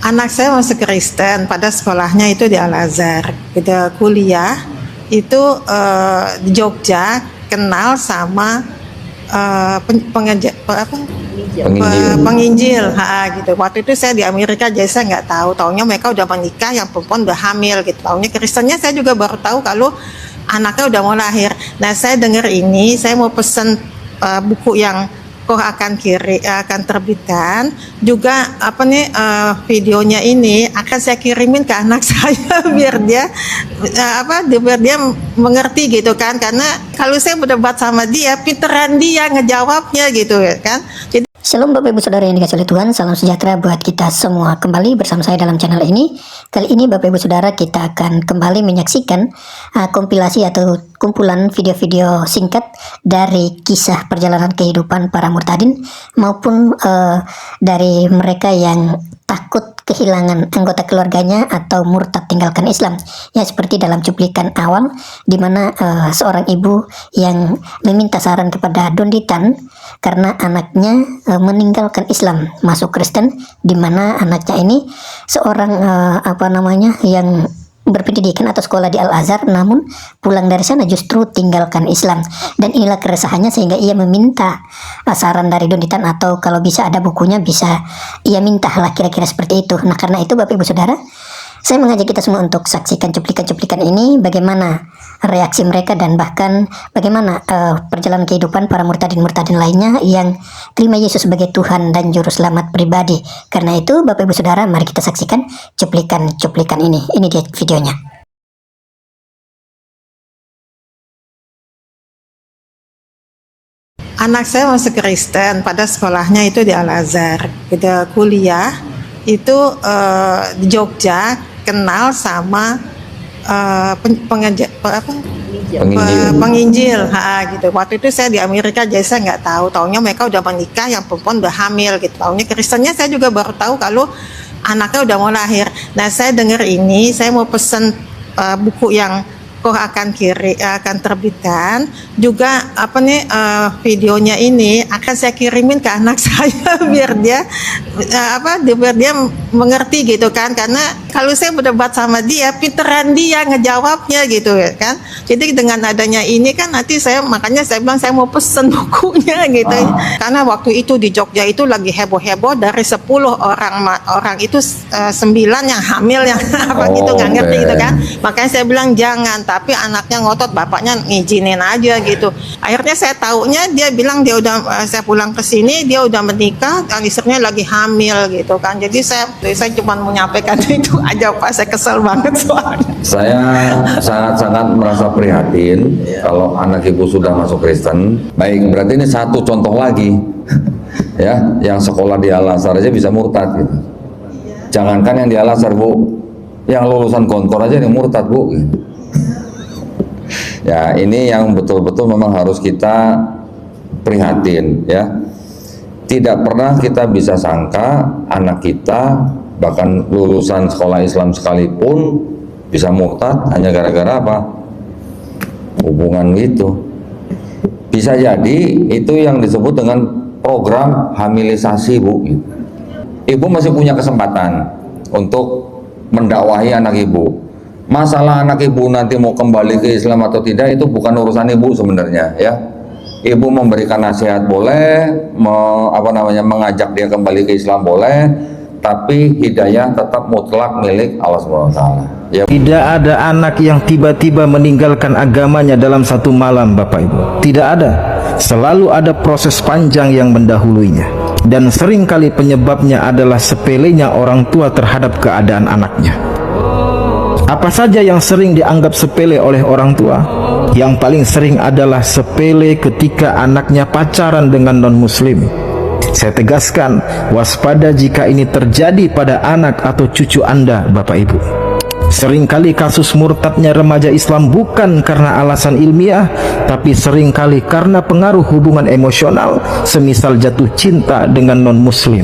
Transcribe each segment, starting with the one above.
Anak saya masuk Kristen, pada sekolahnya itu di Al-Azhar. Kita kuliah itu di Jogja, kenal sama penginjil, gitu. Waktu itu saya di Amerika, jadi saya nggak tahu. Taunya mereka udah menikah, yang perempuan udah hamil, gitu. Taunya Kristennya saya juga baru tahu kalau anaknya udah mau lahir. Nah, saya dengar ini, saya mau pesen buku yang akan terbitkan juga videonya ini akan saya kirimin ke anak saya biar dia mengerti gitu kan, karena kalau saya berdebat sama dia pinteran dia ngejawabnya gitu kan. Jadi Shalom Bapak Ibu Saudara yang dikasihi oleh Tuhan, salam sejahtera buat kita semua. Kembali bersama saya dalam channel ini. Kali ini Bapak Ibu Saudara kita akan kembali menyaksikan kompilasi atau kumpulan video-video singkat dari kisah perjalanan kehidupan para murtadin maupun dari mereka yang takut kehilangan anggota keluarganya atau murtad tinggalkan Islam. Ya, seperti dalam cuplikan awal di mana seorang ibu yang meminta saran kepada Donditan karena anaknya meninggalkan Islam masuk Kristen, di mana anaknya ini seorang yang berpendidikan atau sekolah di Al-Azhar, namun pulang dari sana justru tinggalkan Islam. Dan inilah keresahannya sehingga ia meminta saran dari Donditan, atau kalau bisa ada bukunya bisa ia minta lah, kira-kira seperti itu. Nah, karena itu Bapak Ibu Saudara, saya mengajak kita semua untuk saksikan cuplikan-cuplikan ini, bagaimana reaksi mereka dan bahkan bagaimana perjalanan kehidupan para murtadin-murtadin lainnya yang terima Yesus sebagai Tuhan dan Juru Selamat pribadi. Karena itu Bapak Ibu Saudara, mari kita saksikan cuplikan-cuplikan ini. Ini dia videonya. anak saya masuk Kristen, pada sekolahnya itu di Al-Azhar. Kita kuliah itu di Jogja, kenal sama penginjil, gitu. Waktu itu saya di Amerika, jadi saya nggak tahu. Taunya mereka udah menikah, yang perempuan udah hamil, gitu. Taunya Kristennya saya juga baru tahu kalau anaknya udah mau lahir. Nah, saya dengar ini, saya mau pesen buku yang akan terbitkan juga videonya ini akan saya kirimin ke anak saya biar dia mengerti gitu kan, karena kalau saya berdebat sama dia pinteran dia ngejawabnya gitu kan. Jadi dengan adanya ini kan nanti makanya saya bilang saya mau pesen bukunya gitu. Karena waktu itu di Jogja itu lagi heboh-heboh, dari 10 orang itu 9 yang hamil, yang gitu nggak ngerti gitu kan. Makanya saya bilang jangan, tapi anaknya ngotot, bapaknya ngizinin aja gitu. Akhirnya saya taunya dia bilang saya pulang ke sini dia udah menikah dan istrinya lagi hamil gitu kan. Jadi saya cuma menyampaikan itu aja Pak, saya kesel banget soalnya. Saya sangat-sangat merasa prihatin kalau anak ibu sudah masuk Kristen. Baik, berarti ini satu contoh lagi ya, yang sekolah di Al-Azhar aja bisa murtad gitu. Jangankan yang di Al-Azhar, Bu, yang lulusan Gontor aja yang murtad, Bu. Ya, ini yang betul-betul memang harus kita prihatin ya. Tidak pernah kita bisa sangka anak kita, bahkan lulusan sekolah Islam sekalipun, bisa murtad hanya gara-gara apa? Hubungan gitu. Bisa jadi itu yang disebut dengan program hamilisasi, Bu. Ibu masih punya kesempatan untuk mendakwahi anak ibu. Masalah anak ibu nanti mau kembali ke Islam atau tidak itu bukan urusan ibu sebenarnya ya. Ibu memberikan nasihat boleh, mengajak dia kembali ke Islam boleh, tapi hidayah tetap mutlak milik Allah SWT ya. Tidak ada anak yang tiba-tiba meninggalkan agamanya dalam satu malam, Bapak Ibu. Tidak ada. Selalu ada proses panjang yang mendahuluinya. Dan seringkali penyebabnya adalah sepelenya orang tua terhadap keadaan anaknya. Apa saja yang sering dianggap sepele oleh orang tua? Yang paling sering adalah sepele ketika anaknya pacaran dengan non-muslim. Saya tegaskan, waspada jika ini terjadi pada anak atau cucu Anda, Bapak Ibu. Seringkali kasus murtadnya remaja Islam bukan karena alasan ilmiah, tapi seringkali karena pengaruh hubungan emosional, semisal jatuh cinta dengan non-muslim.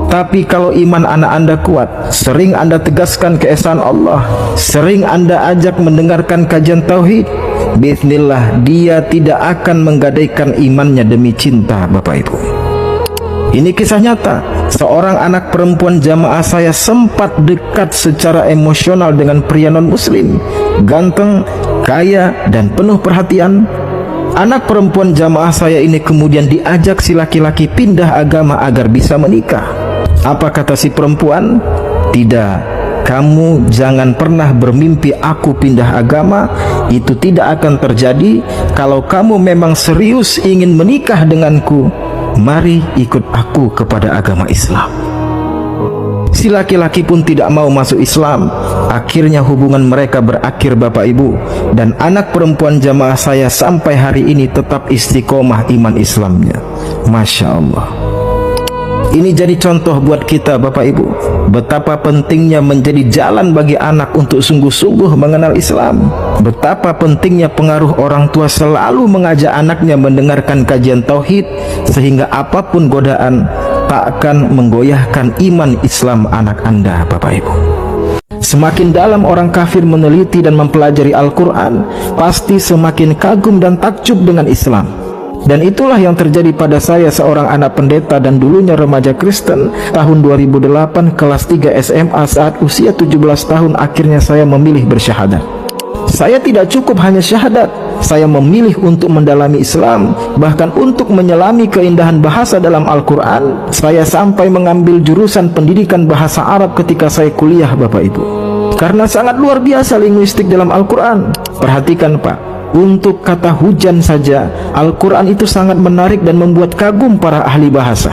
Tapi kalau iman anak Anda kuat, sering Anda tegaskan keesaan Allah, sering Anda ajak mendengarkan kajian tauhid, bismillah dia tidak akan menggadaikan imannya demi cinta, Bapak Ibu. Ini kisah nyata. Seorang anak perempuan jamaah saya sempat dekat secara emosional dengan pria non-muslim, ganteng, kaya, dan penuh perhatian. Anak perempuan jamaah saya ini kemudian diajak si laki-laki pindah agama agar bisa menikah. Apa kata si perempuan? Tidak, kamu jangan pernah bermimpi aku pindah agama. Itu tidak akan terjadi. Kalau kamu memang serius ingin menikah denganku, mari ikut aku kepada agama Islam. Si laki-laki pun tidak mau masuk Islam. Akhirnya hubungan mereka berakhir Bapak Ibu. Dan anak perempuan jamaah saya sampai hari ini tetap istiqomah iman Islamnya. Masya Allah. Ini jadi contoh buat kita Bapak Ibu, betapa pentingnya menjadi jalan bagi anak untuk sungguh-sungguh mengenal Islam. Betapa pentingnya pengaruh orang tua selalu mengajak anaknya mendengarkan kajian tauhid, sehingga apapun godaan tak akan menggoyahkan iman Islam anak Anda Bapak Ibu. Semakin dalam orang kafir meneliti dan mempelajari Al-Quran, pasti semakin kagum dan takjub dengan Islam. Dan itulah yang terjadi pada saya, seorang anak pendeta dan dulunya remaja Kristen. Tahun 2008 kelas 3 SMA, saat usia 17 tahun akhirnya saya memilih bersyahadat. Saya tidak cukup hanya syahadat, saya memilih untuk mendalami Islam, bahkan untuk menyelami keindahan bahasa dalam Al-Quran. Saya sampai mengambil jurusan pendidikan bahasa Arab ketika saya kuliah Bapak Ibu, karena sangat luar biasa linguistik dalam Al-Quran. Perhatikan Pak, untuk kata hujan saja Al-Quran itu sangat menarik dan membuat kagum para ahli bahasa.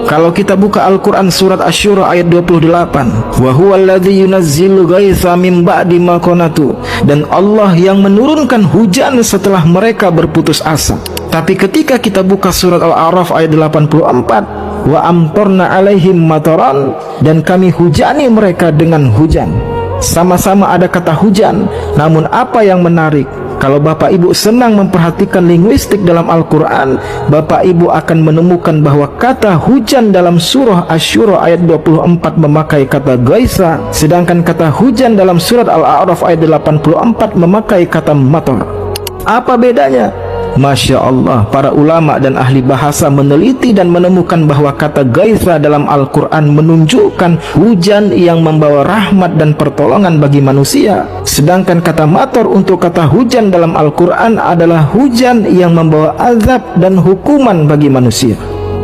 Kalau kita buka Al-Quran surat Asy-Syura ayat 28, wa huwallazi yunazzilu ghaitsa min ba'di ma qanatu, dan Allah yang menurunkan hujan setelah mereka berputus asa. Tapi ketika kita buka surat Al-A'raf ayat 84, wa amtarna alaihim mataran, dan kami hujani mereka dengan hujan. Sama-sama ada kata hujan, namun apa yang menarik, kalau Bapak Ibu senang memperhatikan linguistik dalam Al-Quran, Bapak Ibu akan menemukan bahwa kata hujan dalam surah Asy-Syura ayat 24 memakai kata gaisa, sedangkan kata hujan dalam surat Al-A'raf ayat 84 memakai kata matar. Apa bedanya? Masya Allah, para ulama dan ahli bahasa meneliti dan menemukan bahwa kata gaisa dalam Al-Quran menunjukkan hujan yang membawa rahmat dan pertolongan bagi manusia, sedangkan kata matar untuk kata hujan dalam Al-Quran adalah hujan yang membawa azab dan hukuman bagi manusia.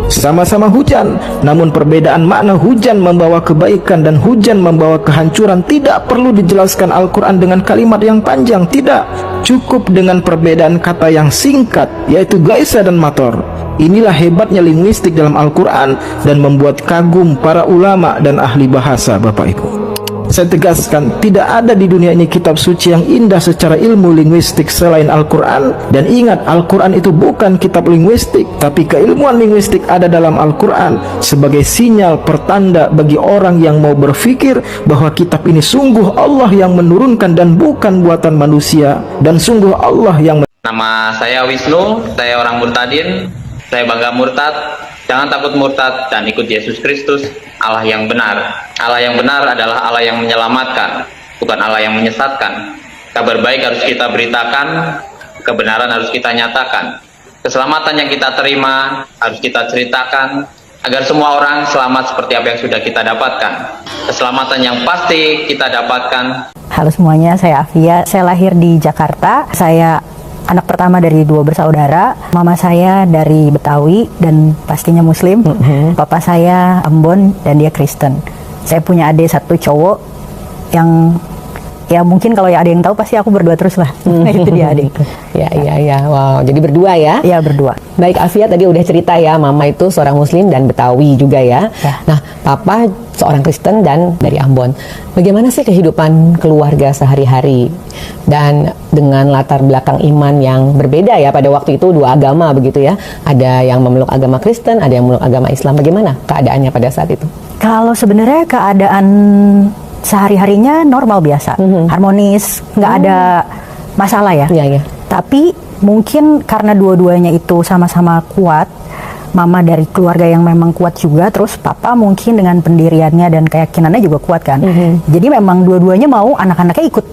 Sama-sama hujan, namun perbedaan makna hujan membawa kebaikan dan hujan membawa kehancuran tidak perlu dijelaskan Al-Quran dengan kalimat yang panjang. Tidak, cukup dengan perbedaan kata yang singkat, yaitu gaisa dan matar. Inilah hebatnya linguistik dalam Al-Quran dan membuat kagum para ulama dan ahli bahasa Bapak Ibu. Saya tegaskan, tidak ada di dunia ini kitab suci yang indah secara ilmu linguistik selain Al-Quran. Dan ingat, Al-Quran itu bukan kitab linguistik, tapi keilmuan linguistik ada dalam Al-Quran sebagai sinyal pertanda bagi orang yang mau berpikir bahwa kitab ini sungguh Allah yang menurunkan dan bukan buatan manusia, dan sungguh Allah yang Nama saya Wisnu, saya orang murtadin, saya bangga murtad. Jangan takut murtad dan ikut Yesus Kristus, Allah yang benar. Allah yang benar adalah Allah yang menyelamatkan, bukan Allah yang menyesatkan. Kabar baik harus kita beritakan, kebenaran harus kita nyatakan. Keselamatan yang kita terima harus kita ceritakan, agar semua orang selamat seperti apa yang sudah kita dapatkan. Keselamatan yang pasti kita dapatkan. Halo semuanya, saya Afia. Saya lahir di Jakarta. Saya anak pertama dari 2 bersaudara. Mama saya dari Betawi dan pastinya Muslim. Papa saya Ambon dan dia Kristen. Saya punya adik 1 cowok yang ya mungkin kalau ya ada yang tahu pasti aku berdua terus lah. Itu dia adik. Ya. Wow, jadi berdua ya? Iya, berdua. Baik, Afia tadi udah cerita ya, Mama itu seorang Muslim dan Betawi juga ya. Nah, Papa seorang Kristen dan dari Ambon. Bagaimana sih kehidupan keluarga sehari-hari? Dan dengan latar belakang iman yang berbeda ya, pada waktu itu 2 agama begitu ya. Ada yang memeluk agama Kristen, ada yang memeluk agama Islam. Bagaimana keadaannya pada saat itu? Kalau sebenarnya keadaan sehari-harinya normal biasa, harmonis, nggak ada masalah ya. Iya. Tapi mungkin karena dua-duanya itu sama-sama kuat, mama dari keluarga yang memang kuat juga, terus papa mungkin dengan pendiriannya dan keyakinannya juga kuat kan. Jadi memang dua-duanya mau anak-anaknya ikut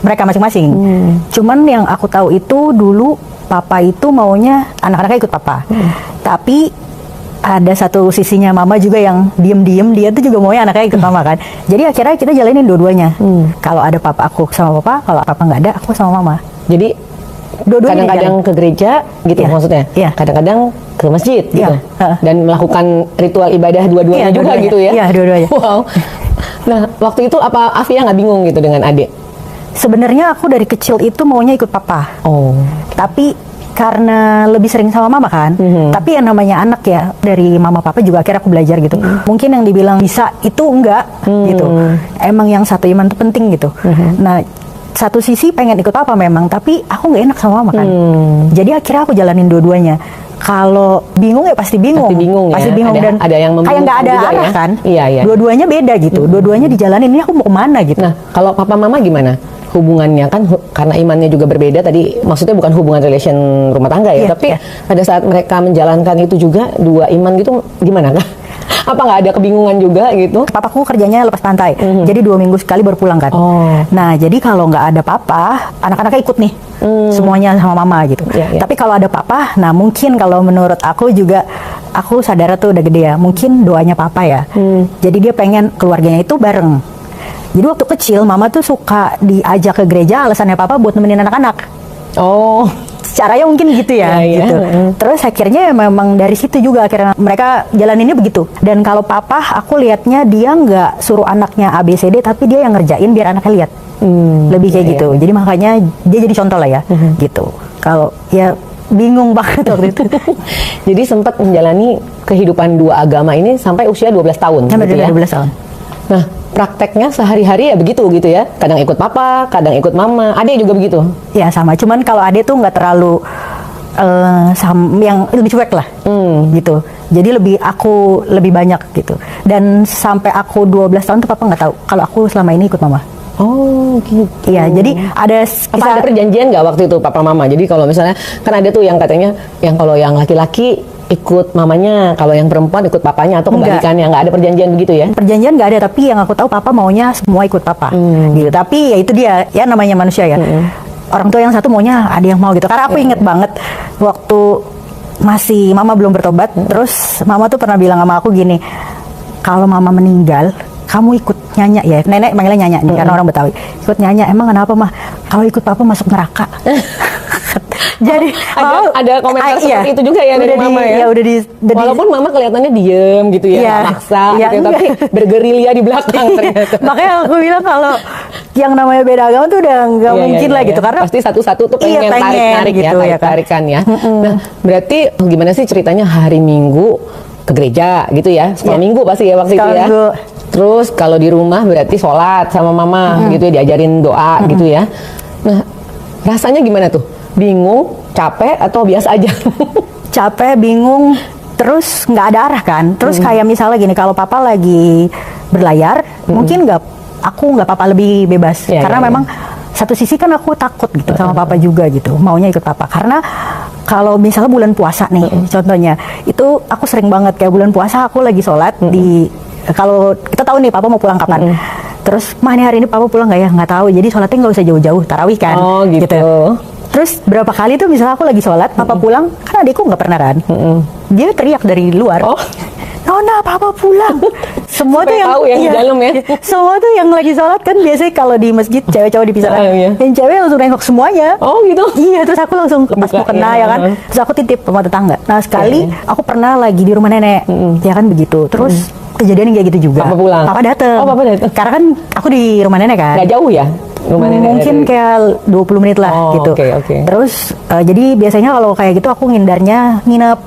mereka masing-masing. Cuman yang aku tahu itu dulu papa itu maunya anak-anaknya ikut papa. Tapi ada satu sisinya mama juga yang diem-diem, dia tuh juga maunya anaknya ikut mama kan. Jadi akhirnya kita jalanin dua-duanya. Kalau ada papa aku sama papa, kalau papa nggak ada aku sama mama. Jadi Dua-duanya kadang-kadang dijalan. ke gereja gitu Iya. maksudnya. Iya. Kadang-kadang ke masjid gitu. Iya. Dan melakukan ritual ibadah dua-duanya Iya, juga dua-duanya. gitu ya. Iya, dua-duanya. Wow. Nah, waktu itu apa Afia nggak bingung gitu dengan adik? Sebenarnya aku dari kecil itu maunya ikut papa. Oh. Tapi karena lebih sering sama mama kan, tapi yang namanya anak ya, dari mama papa juga akhirnya aku belajar gitu. Mungkin yang dibilang bisa itu enggak gitu. Emang yang satu iman itu penting gitu. Nah, satu sisi pengen ikut papa memang, tapi aku nggak enak sama mama kan. Jadi akhirnya aku jalanin dua-duanya. Kalau bingung ya pasti bingung. Pasti bingung ya. Pasti bingung Ada- dan ada yang kayak nggak ada membingungkan juga arah ya. kan. Iya, iya. Dua-duanya beda gitu. Dua-duanya dijalanin, ini aku mau kemana gitu. Nah, kalau papa mama gimana? Hubungannya kan karena imannya juga berbeda tadi, maksudnya bukan hubungan relation rumah tangga ya, Iya, tapi iya. pada saat mereka menjalankan itu juga dua iman gitu gimana kah? Apa nggak ada kebingungan juga gitu? Papaku kerjanya lepas pantai, jadi 2 minggu sekali baru pulang kan. Oh. Nah, jadi kalau nggak ada papa, anak-anaknya ikut nih, semuanya sama mama gitu. Iya, iya. Tapi kalau ada papa, nah mungkin kalau menurut aku juga, aku sadar tuh udah gede ya, mungkin doanya papa ya. Jadi dia pengen keluarganya itu bareng. Jadi waktu kecil, mama tuh suka diajak ke gereja, alasannya papa buat nemenin anak-anak. Oh. Caranya mungkin gitu ya, Iya, iya. gitu. Terus akhirnya memang dari situ juga akhirnya mereka jalaninnya begitu. Dan kalau papa, aku lihatnya dia nggak suruh anaknya ABCD, tapi dia yang ngerjain biar anaknya lihat. Lebih kayak iya, gitu. Jadi makanya dia jadi contoh lah ya, gitu. Kalau ya bingung banget waktu itu. Jadi sempat menjalani kehidupan dua agama ini sampai usia 12 tahun. Sampai gitu ya? 12 tahun. Nah, prakteknya sehari-hari ya begitu gitu ya. Kadang ikut papa, kadang ikut mama. Adek juga begitu. Ya sama. Cuman kalau Ade tuh nggak terlalu yang lebih cuek lah, gitu. Jadi aku lebih banyak gitu. Dan sampai aku 12 tahun tuh papa nggak tahu kalau aku selama ini ikut mama. Oh, gitu. Iya, jadi ada Apa ada perjanjian nggak waktu itu papa mama? Jadi kalau misalnya kan ada tuh yang katanya yang kalau yang laki-laki ikut mamanya, kalau yang perempuan ikut papanya atau Enggak. kebalikannya, nggak ada perjanjian begitu ya? perjanjian nggak ada, tapi yang aku tahu papa maunya semua ikut papa gitu. Tapi ya itu dia ya, namanya manusia ya, orang tua yang satu maunya ada yang mau gitu. Karena aku inget banget waktu masih mama belum bertobat, terus mama tuh pernah bilang sama aku gini, kalau mama meninggal kamu ikut nyanya ya, nenek manggilnya nyanya nih, karena orang Betawi, ikut nyanya. Emang kenapa mah? Kalau ikut papa masuk neraka. Jadi Ada komentar seperti itu juga ya dari udah mama ya? udah di Walaupun mama kelihatannya diem gitu ya, Iya. nggak maksa Iya, gitu, tapi enggak. bergerilya di belakang ternyata. Makanya aku bilang kalau yang namanya beda agama tuh udah nggak Iya, mungkin iya, lah iya. gitu, karena pasti satu-satu tuh Iya, pengen tarik-tarik gitu, ya, ya kan? tarik-tarikan ya. Nah, berarti gimana sih ceritanya hari Minggu ke gereja gitu ya? Sekolah Iya. Minggu pasti ya waktu itu Sekolah ya. Minggu. Terus kalau di rumah berarti sholat sama mama gitu ya, diajarin doa gitu ya. Nah, rasanya gimana tuh? Bingung, capek atau biasa aja? capek, bingung, terus nggak ada arah kan. Terus kayak misalnya gini, kalau papa lagi berlayar, mungkin aku nggak papa lebih bebas, Iya, karena iya, memang satu sisi kan aku takut gitu sama papa juga gitu, maunya ikut papa. Karena kalau misalnya bulan puasa nih, contohnya, itu aku sering banget kayak bulan puasa aku lagi sholat di, kalau kita tahu nih papa mau pulang kapan. Terus mana hari ini papa pulang nggak ya? Nggak tahu. Jadi sholatnya nggak usah jauh-jauh, tarawih kan. Oh, gitu. Terus berapa kali tuh misalnya aku lagi sholat, papa pulang, kan adikku nggak pernah kan. Dia teriak dari luar. Oh. Nona, papa pulang. Semua tuh Supaya yang tahu yang di dalam ya. Semua tuh yang lagi sholat kan biasanya kalau di masjid cewek-cewek dipisah. Iya. Yang cewek langsung nengok semuanya. Oh, gitu. Iya, terus aku langsung pas Buka, mau kena iya. ya kan. Terus aku titip sama tetangga. Nah, sekali aku pernah lagi di rumah nenek. Ya kan begitu. Terus kejadian yang kayak gitu juga. Papa pulang? Papa dateng. Oh, papa dateng. Karena kan aku di rumah nenek kan. Nggak jauh ya? Rumah nenek Mungkin dari- kayak 20 menit lah Oh, gitu. oke. Terus jadi biasanya kalau kayak gitu aku ngindarnya nginep.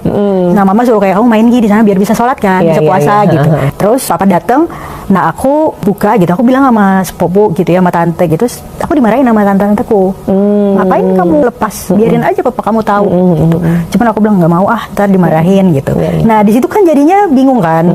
Nah, mama suruh kayak kamu main di sana biar bisa sholat kan, Iya, bisa iya, puasa iya. gitu. Ha, ha. Terus papa dateng, nah aku buka gitu, aku bilang sama sepupu gitu ya, sama tante gitu. Terus aku dimarahin sama tante-tanteku. Ngapain kamu lepas? Biarin aja papa kamu tahu gitu. Cuman aku bilang nggak mau ntar dimarahin gitu. Iya, iya. Nah, di situ kan jadinya bingung kan.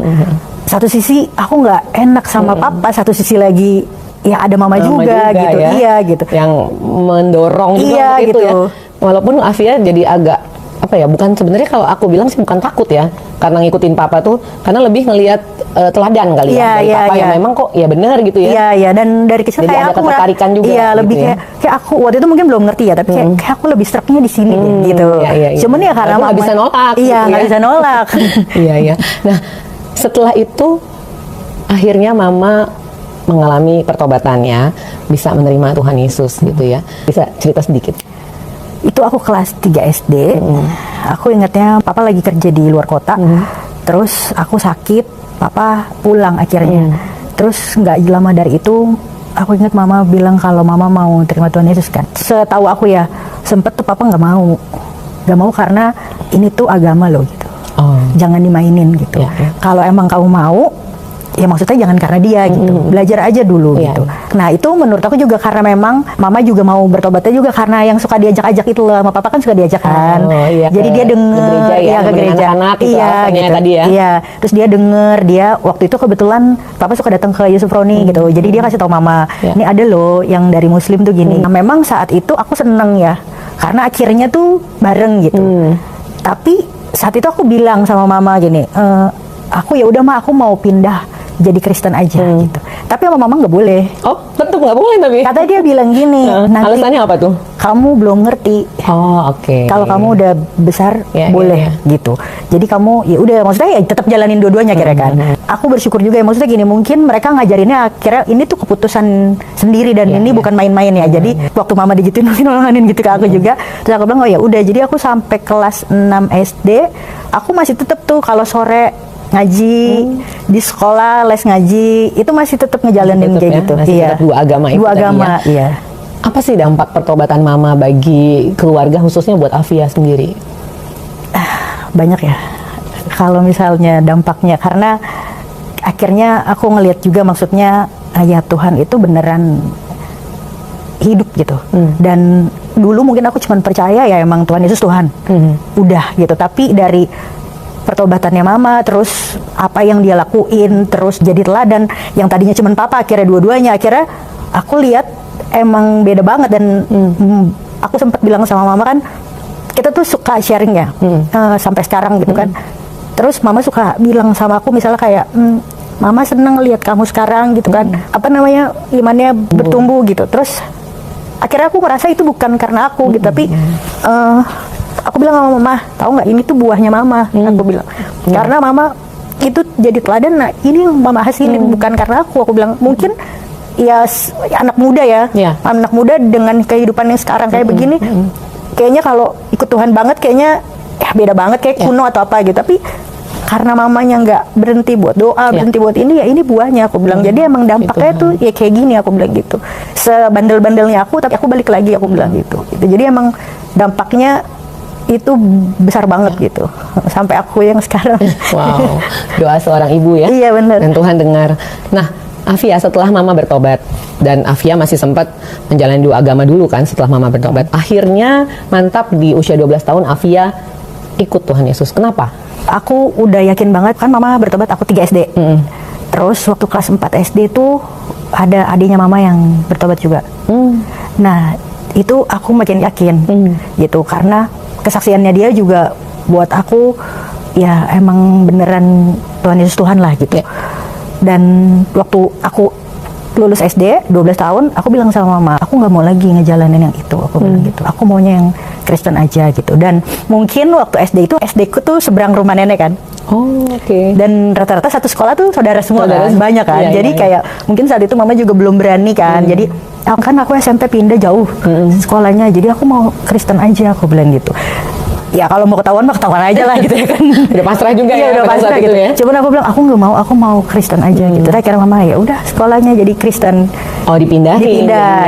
Satu sisi aku nggak enak sama papa, satu sisi lagi ya ada mama juga gitu. ya, Iya gitu. yang mendorong juga Iya, untuk itu gitu. ya. Walaupun Afia jadi agak apa ya, bukan sebenarnya kalau aku bilang sih bukan takut ya, karena ngikutin papa tuh, karena lebih ngelihat teladan kali ya dari papa yang memang kok ya benar gitu ya. Iya, iya, dan dari kecil Jadi kayak ada aku ketertarikan juga iya, gitu lebih ya. kayak aku waktu itu mungkin belum ngerti ya, tapi kayak aku lebih struknya di sini deh, gitu. Iya. Cuman ya karena Aku nggak bisa nolak. Iya, gitu nggak ya. bisa nolak. Iya. Nah, setelah itu akhirnya mama mengalami pertobatannya, bisa menerima Tuhan Yesus gitu ya. Bisa cerita sedikit? Itu aku kelas 3 SD. Aku ingatnya papa lagi kerja di luar kota. Terus aku sakit, papa pulang akhirnya. Terus nggak lama dari itu, aku ingat mama bilang kalau mama mau terima Tuhan Yesus kan. Setahu aku ya, sempet tuh papa nggak mau. Nggak mau karena ini tuh agama loh gitu. Jangan dimainin gitu. Kalau emang kamu mau, ya maksudnya jangan karena dia gitu, belajar aja dulu gitu. Nah itu menurut aku juga karena memang mama juga mau bertobatnya juga karena yang suka diajak-ajak itu loh, sama papa kan suka diajak kan. Jadi dia denger, ke gereja ya, ke gereja, anak-anak gitu, alasannya tadi ya. Iya, terus dia denger, dia waktu itu kebetulan papa suka datang ke Yusufroni gitu, jadi dia kasih tahu mama, ini ada loh yang dari Muslim tuh gini. Nah, memang saat itu aku seneng ya, karena akhirnya tuh bareng gitu. Tapi saat itu aku bilang sama mama gini, aku ya udah mah aku mau pindah jadi Kristen aja gitu. Tapi sama mama nggak boleh. Oh, tetap nggak boleh tapi. Katanya dia bilang gini, nanti alasannya apa tuh? kamu belum ngerti. Oh, oke. Kalau kamu udah besar boleh gitu. Jadi kamu ya udah, maksudnya ya tetap jalanin dua-duanya kira kan. Aku bersyukur juga ya, maksudnya gini, mungkin mereka ngajarinnya akhirnya ini tuh keputusan sendiri dan ini bukan main-main ya. Jadi waktu mama digituin mungkin nolongin gitu ke aku juga. Terus aku bilang oh ya udah, jadi aku sampai kelas 6 SD aku masih tetap tuh kalau sore ngaji di sekolah, les ngaji, itu masih tetap ngejalanin kayak gitu. Masih tetap dua agama itu dua tadi agama, ya. iya. Apa sih dampak pertobatan mama bagi keluarga, khususnya buat Afia sendiri? Banyak ya. Kalau misalnya dampaknya, karena akhirnya aku ngelihat juga, maksudnya ya Tuhan itu beneran hidup gitu. Dan dulu mungkin aku cuma percaya ya emang Tuhan Yesus Tuhan. Udah gitu. Tapi dari pertobatannya mama, terus apa yang dia lakuin, terus jadi teladan yang tadinya cuma papa, akhirnya dua-duanya, akhirnya aku lihat emang beda banget. Dan aku sempat bilang sama mama kan, kita tuh suka sharing ya, sampai sekarang gitu kan. Terus mama suka bilang sama aku misalnya kayak, mama seneng lihat kamu sekarang gitu kan, apa namanya, imannya bertumbuh gitu. Terus akhirnya aku merasa itu bukan karena aku gitu, tapi aku bilang sama mama, tahu nggak ini tuh buahnya mama, aku bilang, karena mama itu jadi teladan. Nah ini yang mama hasilin, bukan karena aku bilang. Mungkin ya anak muda ya, anak muda dengan kehidupan yang sekarang kayak begini, kayaknya kalau ikut Tuhan banget kayaknya ya beda banget, kayak kuno atau apa gitu. Tapi karena mamanya nggak berhenti buat doa, berhenti buat ini, ya ini buahnya, aku bilang. Jadi emang dampaknya tuh ya kayak gini, aku bilang gitu. Sebandel-bandelnya aku, tapi aku balik lagi, aku bilang gitu. Jadi emang dampaknya itu besar banget gitu, sampai aku yang sekarang. Wow, doa seorang ibu ya. Iya benar. Dan Tuhan dengar. Nah, Afia, setelah mama bertobat, dan Afia masih sempat menjalani dua agama dulu kan setelah mama bertobat, akhirnya mantap di usia 12 tahun Afia ikut Tuhan Yesus. Kenapa? Aku udah yakin banget kan, mama bertobat aku 3 SD. Terus waktu kelas 4 SD tuh ada adiknya mama yang bertobat juga. Nah itu aku makin yakin gitu, karena kesaksiannya dia juga buat aku ya emang beneran Tuhan Yesus Tuhan lah gitu. Dan waktu aku lulus SD 12 tahun, aku bilang sama mama, aku nggak mau lagi ngejalanin yang itu, aku bilang gitu. Aku maunya yang Kristen aja gitu. Dan mungkin waktu SD itu, SD ku tuh seberang rumah nenek kan. Oh, oke. Dan rata-rata satu sekolah tuh saudara semua kan, banyak kan. Jadi kayak mungkin saat itu mama juga belum berani kan. Jadi aku SMP pindah jauh sekolahnya, jadi aku mau Kristen aja, aku bilang gitu. Ya kalau mau ketahuan mah ketahuan aja lah gitu ya kan. Udah pasrah juga ya, udah pada pasrah saat gitu itu ya. Cuman aku bilang aku mau Kristen aja gitu. Akhirnya mama ya udah sekolahnya jadi Kristen. Oh, dipindah.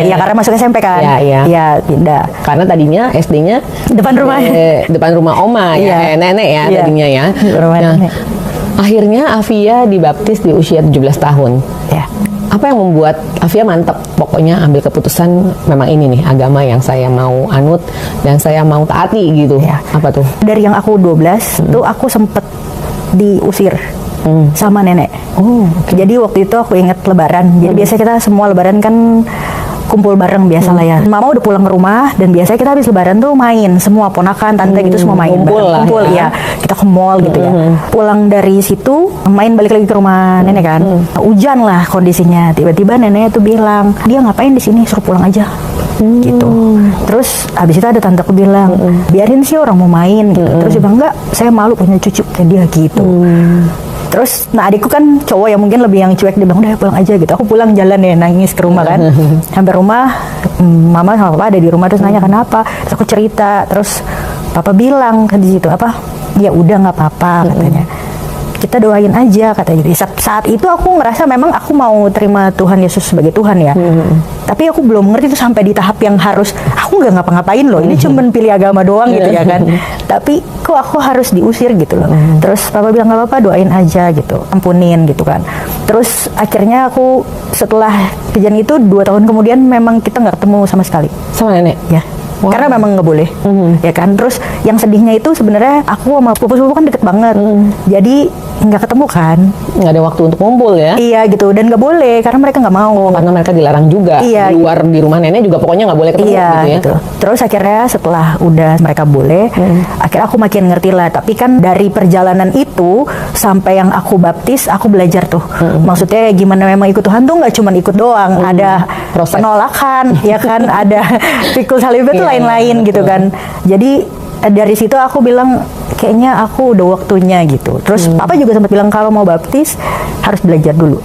Ya karena masuk SMP kan. Ya pindah. Karena tadinya SD-nya depan rumah. Depan rumah oma ya, nenek ya tadinya ya. Rumah nenek. Akhirnya Afia dibaptis di usia 17 tahun. Ya. Apa yang membuat Afia mantap pokoknya ambil keputusan memang ini nih agama yang saya mau anut dan saya mau taati gitu? Apa tuh? Dari yang aku 12 tuh aku sempet diusir sama nenek. Jadi waktu itu aku ingat lebaran. Jadi biasa kita semua lebaran kan kumpul bareng biasa lah ya. Mama udah pulang ke rumah dan biasanya kita habis lebaran tuh main, semua ponakan, tante gitu semua main. Kumpul bareng. lah Kumpul ya. ya. Kita ke mall gitu ya. Pulang dari situ main balik lagi ke rumah nenek kan. Hujan lah kondisinya. Tiba-tiba neneknya tuh bilang, "Dia ngapain di sini? Suruh pulang aja." Gitu. Terus habis itu ada tanteku bilang, "Biarin sih orang mau main." Gitu. Terus dia bilang, "Enggak, saya malu punya cucu kayak dia." Gitu. Terus, nah adikku kan cowok yang mungkin lebih yang cuek, dia bilang udah pulang aja gitu. Aku pulang jalan ya nangis ke rumah kan. Sampai rumah, mama sama papa ada di rumah terus nanya kenapa. Terus aku cerita, terus papa bilang kan di situ apa? Ya udah nggak apa-apa katanya. Kita doain aja katanya. Jadi saat itu aku ngerasa memang aku mau terima Tuhan Yesus sebagai Tuhan ya. Tapi aku belum ngerti itu sampai di tahap yang harus aku nggak ngapa-ngapain loh. Ini cuman pilih agama doang gitu ya kan. Tapi kok aku harus diusir gitu loh. Terus papa bilang nggak apa-apa, doain aja gitu, ampunin gitu kan. Terus akhirnya aku setelah kejadian itu 2 tahun kemudian memang kita nggak ketemu sama sekali. Sama nenek? Ya. Karena memang nggak boleh, ya kan. Terus yang sedihnya itu sebenarnya aku sama pupu-pupu kan deket banget, jadi nggak ketemu kan. Nggak ada waktu untuk ngumpul ya? Iya gitu, dan nggak boleh karena mereka nggak mau. Karena mereka dilarang juga. Iya. Keluar di rumah nenek juga pokoknya nggak boleh ketemu Iya gitu ya? gitu. Terus akhirnya setelah udah mereka boleh, akhirnya aku makin ngerti lah. Tapi kan dari perjalanan itu sampai yang aku baptis, aku belajar tuh. Maksudnya gimana memang ikut Tuhan tuh nggak cuma ikut doang, ada Proses. penolakan, ya kan, ada pikul salib itu lain-lain gitu kan. Jadi dari situ aku bilang kayaknya aku udah waktunya gitu. Terus papa juga sempat bilang kalau mau baptis harus belajar dulu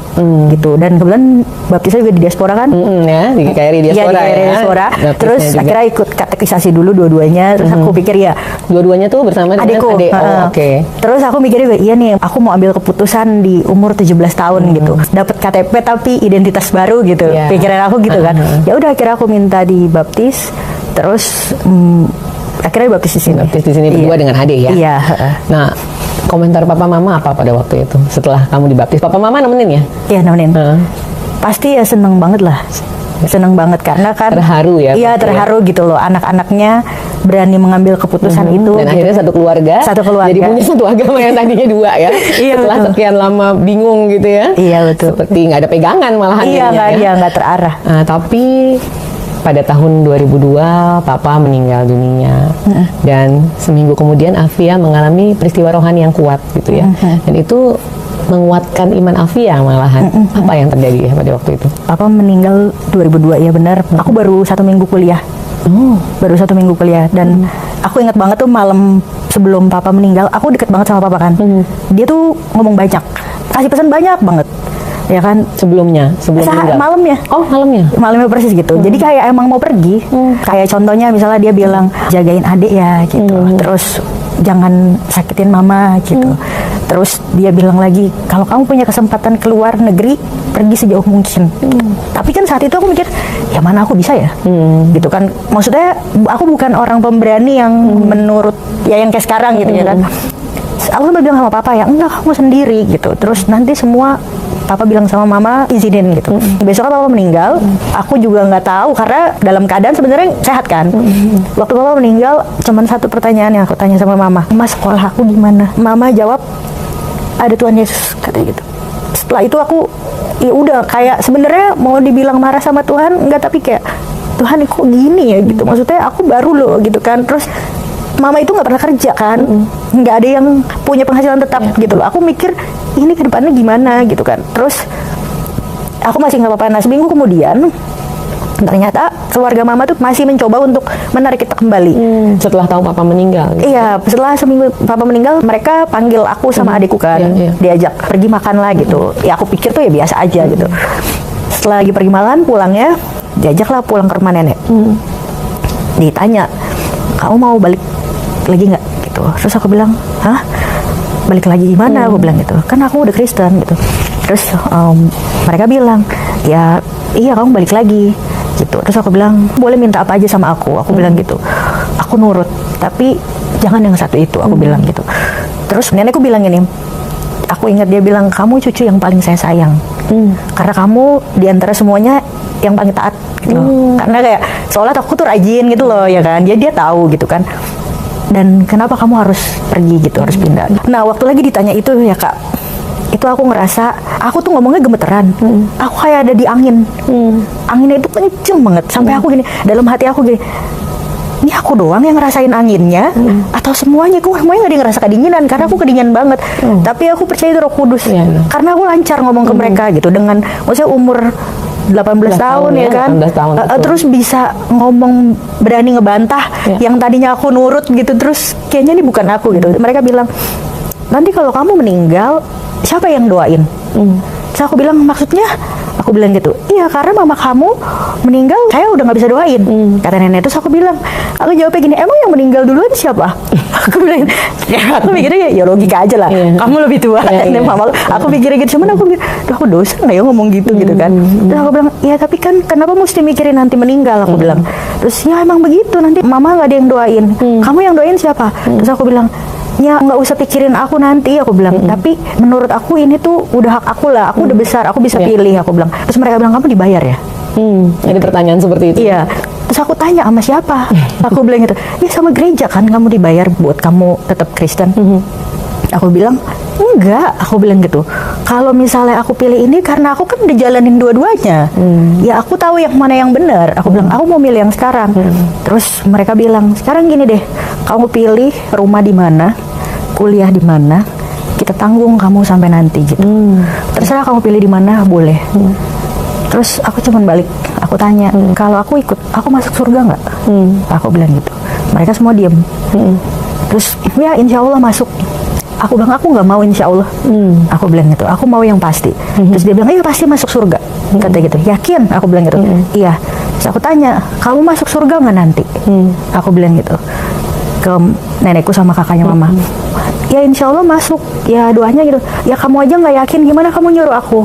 gitu. Dan kebetulan baptisnya juga di diaspora kan. Ya, di KRI diaspora Iya, di KRI ya. diaspora. Baptisnya Terus juga. akhirnya ikut katekisasi dulu dua-duanya. Terus aku pikir ya Dua-duanya tuh bersama dengan adikku. adik. Oh, oke. Terus aku mikir juga iya nih, aku mau ambil keputusan di umur 17 tahun gitu. Dapat KTP tapi identitas baru gitu. Iya. Pikiran aku gitu kan. Ya udah akhirnya aku minta dibaptis. Terus akhirnya dibaptis di sini. Baptis di sini berdua dengan adik ya? Iya. Nah, komentar papa mama apa pada waktu itu setelah kamu dibaptis? Papa mama nemenin ya? Iya nemenin. Heeh. Pasti ya seneng banget lah. Seneng banget karena kan Terharu ya, Iya pasti ya. terharu gitu loh. Anak-anaknya berani mengambil keputusan itu. Dan gitu. akhirnya satu keluarga, Satu keluarga. jadi punya satu agama yang tadinya dua ya. Iya, Setelah betul. sekian lama bingung gitu ya. Iya, betul. Seperti nggak ada pegangan malahan Iya jadinya nggak terarah. Nah, tapi pada tahun 2002 papa meninggal dunia dan seminggu kemudian Afia mengalami peristiwa rohani yang kuat gitu ya. Dan itu menguatkan iman Afia malahan. Apa yang terjadi ya pada waktu itu? Papa meninggal 2002 ya benar. Aku baru 1 minggu kuliah. Baru 1 minggu kuliah dan aku ingat banget tuh malam sebelum papa meninggal, aku deket banget sama papa kan. Dia tuh ngomong banyak, kasih pesan banyak banget. Ya kan, Sebelum meninggal? malamnya. Oh, malamnya Persis gitu. Jadi kayak emang mau pergi. Kayak contohnya misalnya dia bilang jagain adik ya gitu. Terus jangan sakitin mama gitu. Terus dia bilang lagi kalau kamu punya kesempatan keluar negeri pergi sejauh mungkin. Tapi kan saat itu aku mikir ya mana aku bisa ya. Gitu kan. Maksudnya aku bukan orang pemberani yang menurut ya yang kayak sekarang gitu ya kan. Aku sempat bilang sama papa ya enggak kamu sendiri gitu. Terus nanti semua papa bilang sama mama izinin gitu. Besoknya papa meninggal, aku juga nggak tahu karena dalam keadaan sebenarnya sehat kan. Waktu papa meninggal, cuman satu pertanyaan yang aku tanya sama mama, "Mas, sekolah aku gimana?" Mama jawab, "Ada Tuhan Yesus," katanya gitu. Setelah itu aku ya udah kayak sebenarnya mau dibilang marah sama Tuhan enggak, tapi kayak Tuhan kok gini ya gitu. Maksudnya aku baru loh gitu kan. Terus mama itu nggak pernah kerja kan, nggak ada yang punya penghasilan tetap gitu loh. Aku mikir ini ke depannya gimana gitu kan. Terus aku masih nggak apa-apa. Nah seminggu kemudian ternyata keluarga mama tuh masih mencoba untuk menarik kita kembali. setelah tahu papa meninggal gitu. Iya, setelah seminggu papa meninggal, mereka panggil aku sama adikku kan, Iya, iya. diajak pergi makan lah gitu. Ya aku pikir tuh ya biasa aja gitu. Setelah lagi pergi makan, pulangnya diajaklah pulang ke rumah nenek. Ditanya, "Kamu mau balik lagi nggak?" gitu. Terus aku bilang, "Hah? Balik lagi gimana?" Aku bilang gitu. Kan aku udah Kristen gitu. Terus mereka bilang, "Ya iya kamu balik lagi." gitu. Terus aku bilang, "Boleh minta apa aja sama aku?" Aku bilang gitu. Aku nurut, tapi jangan yang satu itu, aku bilang gitu. Terus nenekku bilang gini, aku ingat dia bilang, "Kamu cucu yang paling saya sayang. Karena kamu diantara semuanya yang paling taat." Gitu loh. Karena kayak seolah aku tuh rajin gitu loh ya kan. Dia tahu gitu kan. Dan kenapa kamu harus pergi gitu, harus pindah. Nah waktu lagi ditanya itu ya kak, itu aku ngerasa aku tuh ngomongnya gemeteran. Aku kayak ada di angin. Anginnya itu kenceng banget sampai aku gini, dalam hati aku gini, ini aku doang yang ngerasain anginnya atau semuanya? Aku semuanya nggak ngerasa kedinginan karena aku kedinginan banget. Tapi aku percaya itu Roh Kudus karena aku lancar ngomong ke mereka gitu dengan maksudnya umur 18 tahun ya kan. 18 tahun, Terus bisa ngomong, berani ngebantah yang tadinya aku nurut gitu, terus kayaknya ini bukan aku gitu. Mereka bilang, nanti kalau kamu meninggal siapa yang doain? Terus aku bilang, maksudnya? Aku bilang gitu, iya karena mama kamu meninggal, saya udah nggak bisa doain, kata nenek. Terus aku bilang, aku jawabnya gini, emang yang meninggal duluan siapa? Aku bilang, ya aku mikirnya ya logika aja lah, kamu lebih tua dan mama. Aku mikirnya gitu, cuman aku mikir, aku dosa nggak ya ngomong gitu gitu kan. Terus aku bilang, ya tapi kan kenapa mesti mikirin nanti meninggal? Aku bilang, terus ya emang begitu, nanti mama nggak ada yang doain, kamu yang doain siapa? Terus aku bilang, ya nggak usah pikirin aku nanti, aku bilang. Tapi menurut aku ini tuh udah hak aku lah, aku udah besar, aku bisa pilih, aku bilang. Terus mereka bilang, kamu dibayar ya? Ada pertanyaan seperti itu. Iya. Terus aku tanya, sama siapa? Aku bilang gitu, ya sama gereja kan, kamu dibayar buat kamu tetap Kristen. Aku bilang, enggak, aku bilang gitu. Kalau misalnya aku pilih ini karena aku kan udah jalanin dua-duanya. Ya aku tahu yang mana yang benar. Aku bilang, aku mau milih yang sekarang. Terus mereka bilang, sekarang gini deh, kamu pilih rumah di mana, kuliah di mana, kita tanggung kamu sampai nanti gitu. Terserah kamu pilih di mana, boleh. Terus aku cuman balik, aku tanya, kalau aku ikut, aku masuk surga nggak? Aku bilang gitu. Mereka semua diem. Terus ya insya Allah masuk. Aku bilang, aku nggak mau insya Allah. Aku bilang gitu, aku mau yang pasti. Terus dia bilang, iya pasti masuk surga. Kata gitu, yakin? Aku bilang gitu, iya. Terus aku tanya, kamu masuk surga nggak nanti? Aku bilang gitu ke nenekku sama kakaknya mama. Ya insya Allah masuk, ya doanya gitu. Ya kamu aja nggak yakin, gimana kamu nyuruh aku?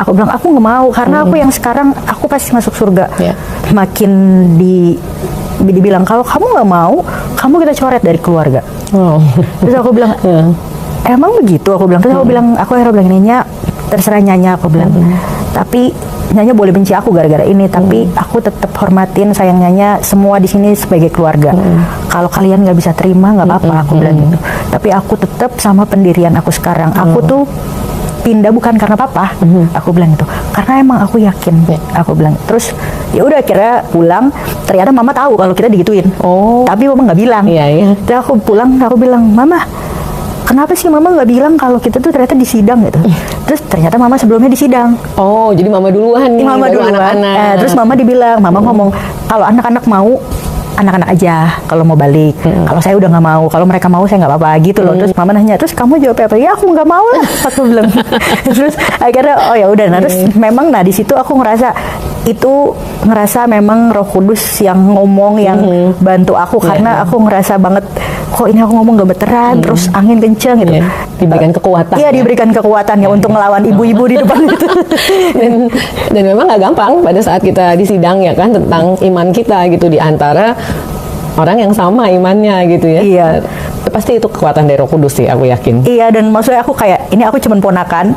Aku bilang, aku nggak mau, karena aku yang sekarang, aku pasti masuk surga. Makin dibilang, kalau kamu nggak mau, kamu kita coret dari keluarga. Terus aku bilang, emang begitu? Aku bilang. Terus aku bilang, aku akhirnya bilang, Nyonya terserah Nyanya, aku bilang. Tapi Nyanya boleh benci aku gara-gara ini, tapi aku tetap hormatin, sayang Nyanya, semua di sini sebagai keluarga. Kalau kalian nggak bisa terima, nggak apa-apa, aku bilang gitu. Tapi aku tetap sama pendirian aku sekarang. Aku tuh pindah bukan karena papa, aku bilang gitu, karena emang aku yakin, aku bilang. Terus ya udah akhirnya pulang, ternyata mama tahu kalau kita digituin, tapi mama nggak bilang. Terus aku pulang, aku bilang, mama, kenapa sih mama nggak bilang kalau kita tuh ternyata di sidang gitu? Terus ternyata mama sebelumnya di sidang. Jadi mama duluan nih, mama baru duluan. anak-anak. Terus mama dibilang, mama ngomong, kalau anak-anak mau, anak-anak aja kalau mau balik. Kalau saya udah nggak mau, kalau mereka mau saya nggak apa-apa gitu loh. Terus mama nanya, terus kamu jawab apa? Ya aku nggak mau lah, aku bilang. Terus akhirnya oh ya udah. Nah terus memang di situ aku ngerasa memang Roh Kudus yang ngomong, yang bantu aku, karena aku ngerasa banget kok ini aku ngomong gemeteran, terus angin kenceng gitu. Diberikan kekuatan. Iya, diberikan kekuatan ya untuk ngelawan ibu-ibu di depan itu. dan memang nggak gampang pada saat kita di sidang ya kan, tentang iman kita gitu, di antara orang yang sama imannya gitu ya. Iya. Pasti itu kekuatan dari Roh Kudus sih, aku yakin. Iya, dan maksudnya aku kayak, ini aku cuman ponakan,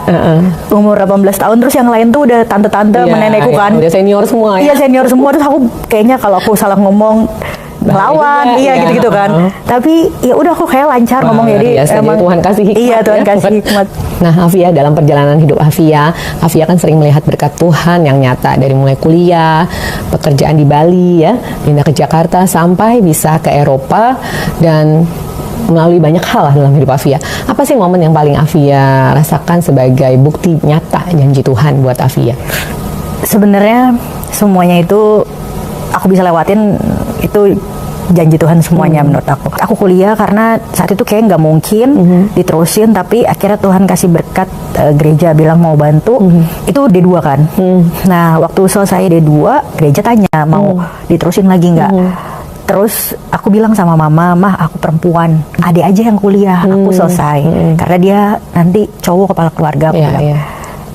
umur 18 tahun, terus yang lain tuh udah tante-tante menenekku kan. Udah senior semua ya. Iya, senior semua, terus aku kayaknya kalau aku salah ngomong, ngelawan, gitu kan. Tapi ya udah aku kayak lancar ngomong, jadi emang Tuhan kasih hikmat. Iya, Tuhan kasih hikmat. Nah, Afia, dalam perjalanan hidup Afia kan sering melihat berkat Tuhan yang nyata, dari mulai kuliah, pekerjaan di Bali ya, pindah ke Jakarta sampai bisa ke Eropa, dan melalui banyak hal lah dalam hidup Afia. Apa sih momen yang paling Afia rasakan sebagai bukti nyata janji Tuhan buat Afia? Sebenarnya semuanya itu aku bisa lewatin, itu janji Tuhan semuanya menurut aku. Aku kuliah karena saat itu kayak nggak mungkin diterusin, tapi akhirnya Tuhan kasih berkat, gereja bilang mau bantu. Itu D2 kan. Nah waktu selesai D2, gereja tanya mau diterusin lagi nggak. Terus aku bilang sama mama, mah aku perempuan, adik aja yang kuliah, aku selesai. Karena dia nanti cowok kepala keluarga. Aku bilang.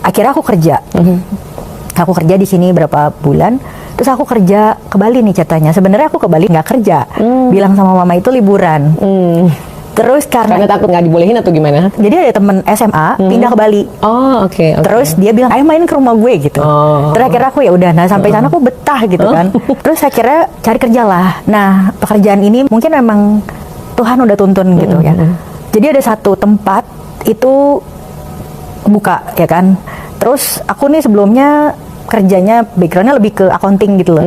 Akhirnya aku kerja. Aku kerja di sini berapa bulan. Terus aku kerja ke Bali nih ceritanya. Sebenarnya aku ke Bali nggak kerja. Bilang sama mama itu liburan. Terus karena takut nggak dibolehin atau gimana? Jadi ada temen SMA pindah ke Bali. Oke. Terus dia bilang, ayo main ke rumah gue gitu. Terus akhirnya aku ya udah. Nah sampai sana aku betah gitu kan. Terus akhirnya cari kerja lah. Nah pekerjaan ini mungkin memang Tuhan udah tuntun gitu ya. Jadi ada satu tempat itu buka ya kan. Terus aku nih sebelumnya kerjanya backgroundnya lebih ke accounting gitu loh.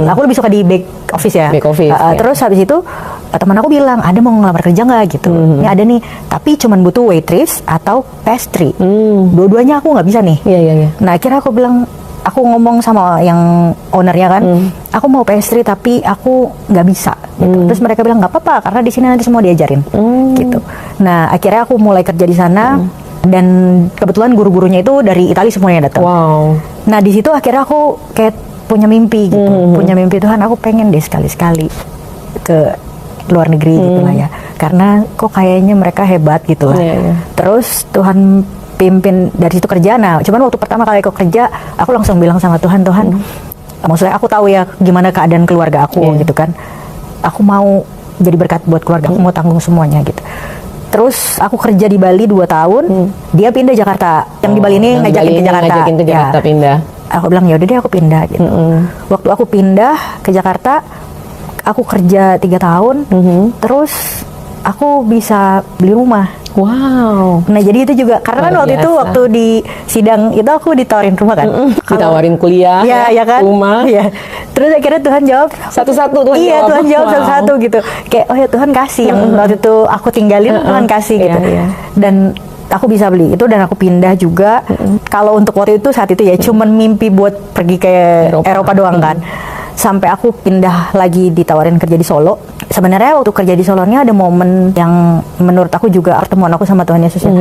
Aku lebih suka di back office ya. Back office, ya. Terus habis itu teman aku bilang, ada mau ngelamar kerja nggak gitu. Ini ada nih, tapi cuman butuh waitress atau pastry. Dua-duanya aku nggak bisa nih. Iya. Nah akhirnya aku bilang, aku ngomong sama yang ownernya kan, aku mau pastry tapi aku nggak bisa. Gitu. Terus mereka bilang nggak apa-apa karena di sini nanti semua diajarin. Gitu. Nah akhirnya aku mulai kerja di sana. Dan kebetulan guru-gurunya itu dari Italia semuanya datang. Wow. Nah di situ akhirnya aku kayak punya mimpi gitu, punya mimpi Tuhan, aku pengen deh sekali-sekali ke luar negeri gitu lah ya. Karena kok kayaknya mereka hebat gitu lah. Terus Tuhan pimpin dari situ kerja. Nah cuman waktu pertama kali aku kerja, aku langsung bilang sama Tuhan, maksudnya aku tahu ya gimana keadaan keluarga aku gitu kan. Aku mau jadi berkat buat keluarga, aku mau tanggung semuanya gitu. Terus aku kerja di Bali 2 tahun, dia pindah Jakarta. Yang di Bali ini ngajakin ke Jakarta. Ya. Pindah. Aku bilang ya udah deh aku pindah gitu. Waktu aku pindah ke Jakarta, aku kerja 3 tahun, terus aku bisa beli rumah. Wow. Nah jadi itu juga karena kan waktu itu waktu di sidang itu aku ditawarin rumah kan. Ditawarin kuliah, ya kan? rumah. Iya. Terus akhirnya Tuhan jawab Satu-satu Tuhan iya, jawab. Tuhan jawab satu-satu gitu. Kayak oh ya Tuhan kasih yang waktu itu aku tinggalin Tuhan kasih gitu. Dan aku bisa beli itu dan aku pindah juga. Kalau untuk waktu itu saat itu ya cuman mimpi buat pergi ke Eropa doang kan. Sampai aku pindah lagi ditawarin kerja di Solo. Sebenarnya waktu kerja di Solonya ada momen yang menurut aku juga pertemuan aku sama Tuhan Yesus ya.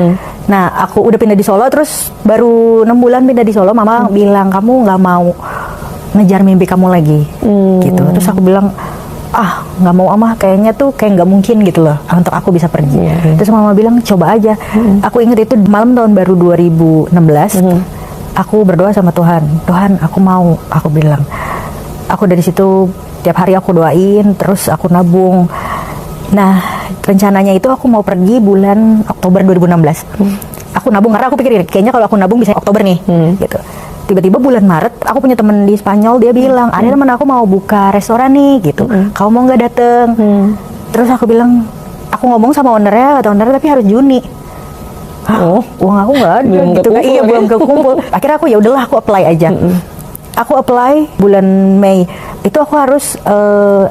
Nah aku udah pindah di Solo, terus baru 6 bulan pindah di Solo, Mama bilang kamu nggak mau ngejar mimpi kamu lagi gitu. Terus aku bilang nggak mau Mama, kayaknya tuh kayak nggak mungkin gitu loh untuk aku bisa pergi. Terus Mama bilang coba aja. Aku inget itu malam tahun baru 2016. Aku berdoa sama Tuhan, Tuhan aku mau, aku bilang. Aku dari situ tiap hari aku doain, terus aku nabung. Nah rencananya itu aku mau pergi bulan Oktober 2016. Aku nabung karena aku pikir kayaknya kalau aku nabung bisa Oktober nih gitu. Tiba-tiba bulan Maret aku punya temen di Spanyol, dia bilang ada teman aku mau buka restoran nih gitu, kamu mau nggak dateng? Terus aku bilang, aku ngomong sama ownernya, kata ownernya tapi harus Juni. Uang aku nggak ada gitu kan. Iya belum kekumpul. Akhirnya aku ya udahlah aku apply aja. Aku apply bulan Mei. Itu aku harus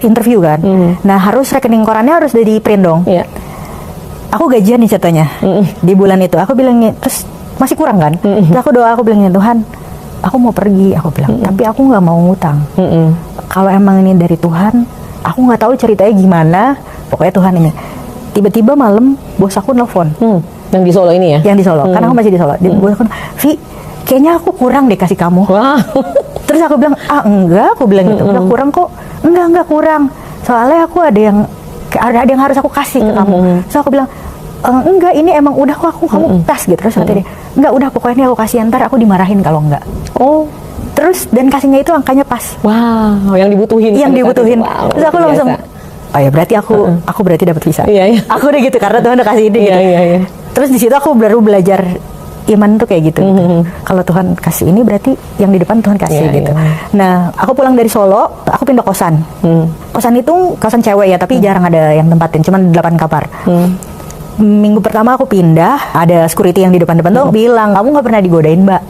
interview kan. Nah harus rekening korannya harus dari print dong. Aku gajian nih ceritanya di bulan itu. Aku bilangnya terus masih kurang kan. Terus aku doa, aku bilangnya Tuhan, aku mau pergi, aku bilang. Tapi aku nggak mau ngutang. Kalau emang ini dari Tuhan, aku nggak tahu ceritanya gimana. Pokoknya Tuhan ini. Tiba-tiba malam bos aku nelfon. Yang di Solo ini ya? Yang di Solo. Karena aku masih di Solo. Bos aku, Vi, kayaknya aku kurang deh kasih kamu. Terus aku bilang, enggak, aku bilang gitu. Enggak kurang kok. Enggak kurang. Soalnya aku ada yang harus aku kasih ke kamu. So aku bilang, enggak, ini emang udah kok kamu tas gitu. Terus kata dia, enggak udah pokoknya ini aku kasih, ntar aku dimarahin kalau enggak. Terus dan kasihnya itu angkanya pas. Wow, yang dibutuhin. Yang dibutuhin. Wow, terus aku langsung, oh ya berarti aku berarti dapat visa. Iya. Aku udah gitu karena Tuhan udah kasih ini gitu. Iya. Terus di situ aku baru belajar iman tuh kayak gitu. Kalau Tuhan kasih ini berarti yang di depan Tuhan kasih gitu. Nah, aku pulang dari Solo, aku pindah kosan. Kosan itu kosan cewek ya, tapi jarang ada yang tempatin, cuma 8 kamar. Minggu pertama aku pindah, ada security yang di depan-depan tuh bilang, kamu nggak pernah digodain Mbak,